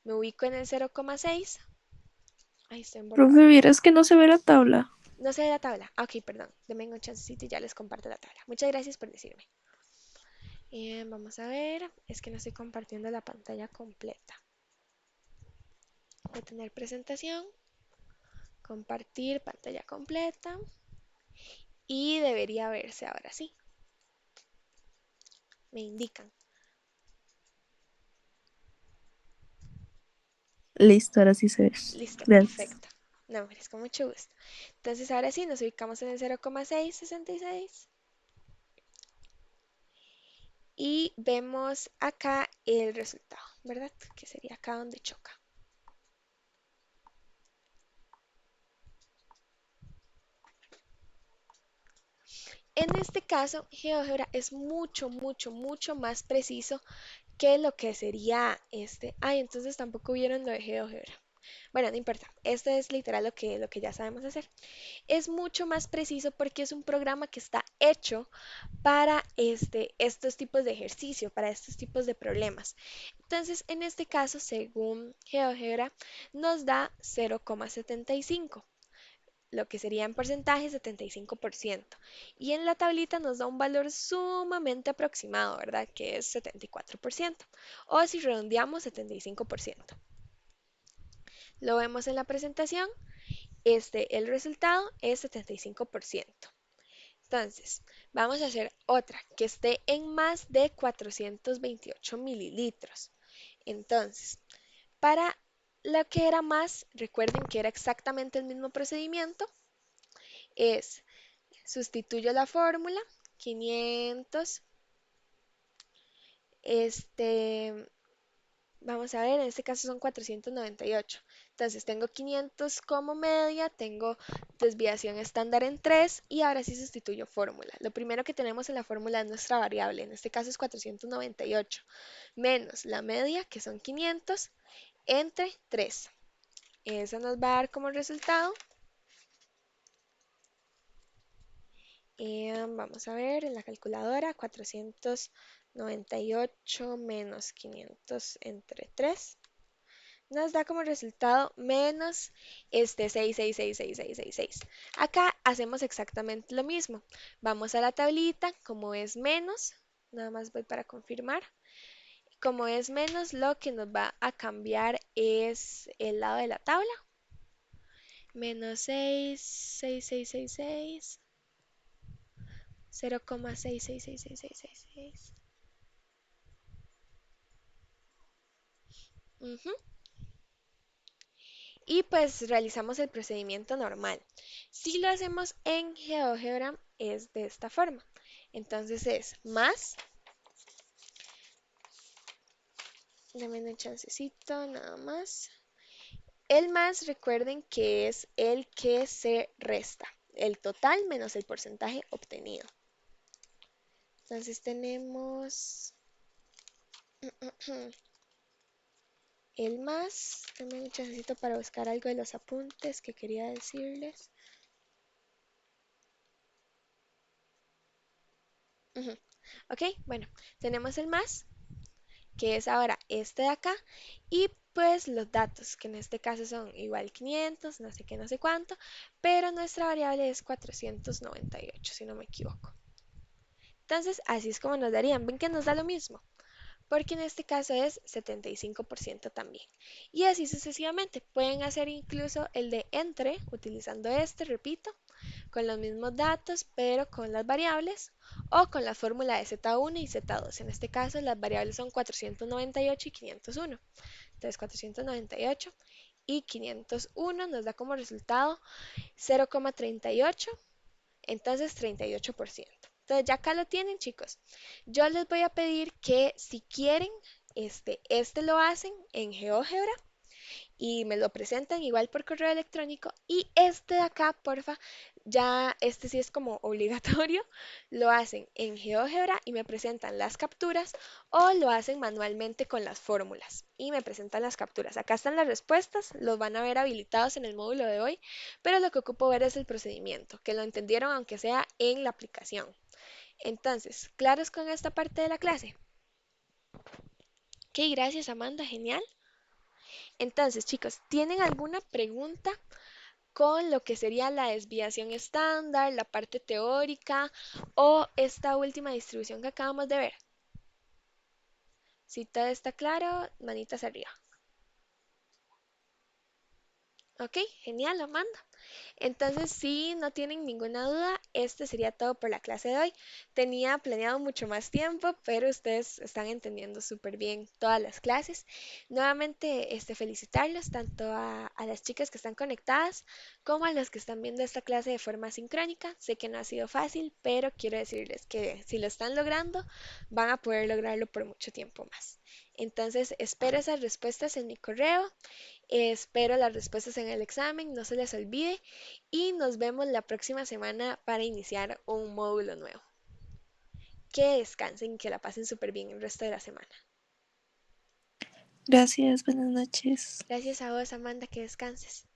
Me ubico en el 0,6. Ahí estoy en Profe, borrador. vieras que no se ve la tabla. No sé de la tabla. Ah, ok, perdón. Denme un chancecito y ya les comparto la tabla. Muchas gracias por decirme. Vamos a ver. Es que no estoy compartiendo la pantalla completa. Detener presentación. Compartir pantalla completa. Y debería verse ahora sí. Me indican. Listo, ahora sí se ve. Listo, Gracias. perfecto. No, es con mucho gusto. Entonces ahora sí nos ubicamos en el 0,666 y vemos acá el resultado, ¿verdad? Que sería acá donde choca. En este caso, GeoGebra es mucho más preciso que lo que sería este. Ay, entonces tampoco vieron lo de GeoGebra. Bueno, no importa. Esto es literal lo que ya sabemos hacer. Es mucho más preciso porque es un programa que está hecho para estos tipos de ejercicio, para estos tipos de problemas. Entonces, en este caso, según GeoGebra, nos da 0,75, lo que sería en porcentaje 75%. Y en la tablita nos da un valor sumamente aproximado, ¿verdad? Que es 74%. O si redondeamos, 75%. Lo vemos en la presentación. El resultado es 75%. Entonces, vamos a hacer otra que esté en más de 428 mililitros. Entonces, para lo que era más, recuerden que era exactamente el mismo procedimiento, es sustituyo la fórmula, 500, vamos a ver, en este caso son 498. Entonces tengo 500 como media, tengo desviación estándar en 3 y ahora sí sustituyo fórmula. Lo primero que tenemos en la fórmula es nuestra variable, en este caso es 498, menos la media, que son 500, entre 3. Eso nos va a dar como resultado, vamos a ver en la calculadora, 498 menos 500 entre 3. Nos da como resultado menos 6666666. Acá hacemos exactamente lo mismo. Vamos a la tablita, como es menos, nada más voy para confirmar. Como es menos, lo que nos va a cambiar es el lado de la tabla. Menos 66666, 0,666666. Ujú. Y pues realizamos el procedimiento normal. Si lo hacemos en GeoGebra es de esta forma. Entonces es más, dame un chancecito nada más. El más, recuerden que es el que se resta, el total menos el porcentaje obtenido. Entonces tenemos el más, dame un chancecito para buscar algo de los apuntes que quería decirles. Ok, bueno, tenemos el más, que es ahora este de acá, y pues los datos, que en este caso son igual 500, no sé qué, no sé cuánto, pero nuestra variable es 498, si no me equivoco. Entonces, así es como nos darían. ¿Ven que nos da lo mismo? Porque en este caso es 75% también. Y así sucesivamente. Pueden hacer incluso el de entre, utilizando este, repito, con los mismos datos, pero con las variables, o con la fórmula de Z1 y Z2. En este caso, las variables son 498 y 501. Entonces, 498 y 501 nos da como resultado 0,38, entonces 38%. Entonces, ya acá lo tienen, chicos. Yo les voy a pedir que si quieren, este lo hacen en GeoGebra y me lo presentan igual por correo electrónico. Y este de acá, porfa, ya este sí es como obligatorio, lo hacen en GeoGebra y me presentan las capturas, o lo hacen manualmente con las fórmulas y me presentan las capturas. Acá están las respuestas, los van a ver habilitados en el módulo de hoy, pero lo que ocupo ver es el procedimiento, que lo entendieron aunque sea en la aplicación. Entonces, ¿claros con esta parte de la clase? Ok, gracias Amanda, genial. Entonces, chicos, ¿tienen alguna pregunta con lo que sería la desviación estándar, la parte teórica o esta última distribución que acabamos de ver? Si todo está claro, manitas arriba. Ok, genial, Amanda. Entonces, si no tienen ninguna duda, este sería todo por la clase de hoy. Tenía planeado mucho más tiempo, pero ustedes están entendiendo súper bien todas las clases. Nuevamente, felicitarlos tanto a las chicas que están conectadas como a los que están viendo esta clase de forma sincrónica. Sé que no ha sido fácil, pero quiero decirles que si lo están logrando, van a poder lograrlo por mucho tiempo más. Entonces, espero esas respuestas en mi correo. Espero las respuestas en el examen, no se les olvide y nos vemos la próxima semana para iniciar un módulo nuevo. Que descansen, que la pasen súper bien el resto de la semana. Gracias, buenas noches. Gracias a vos, Amanda, que descanses.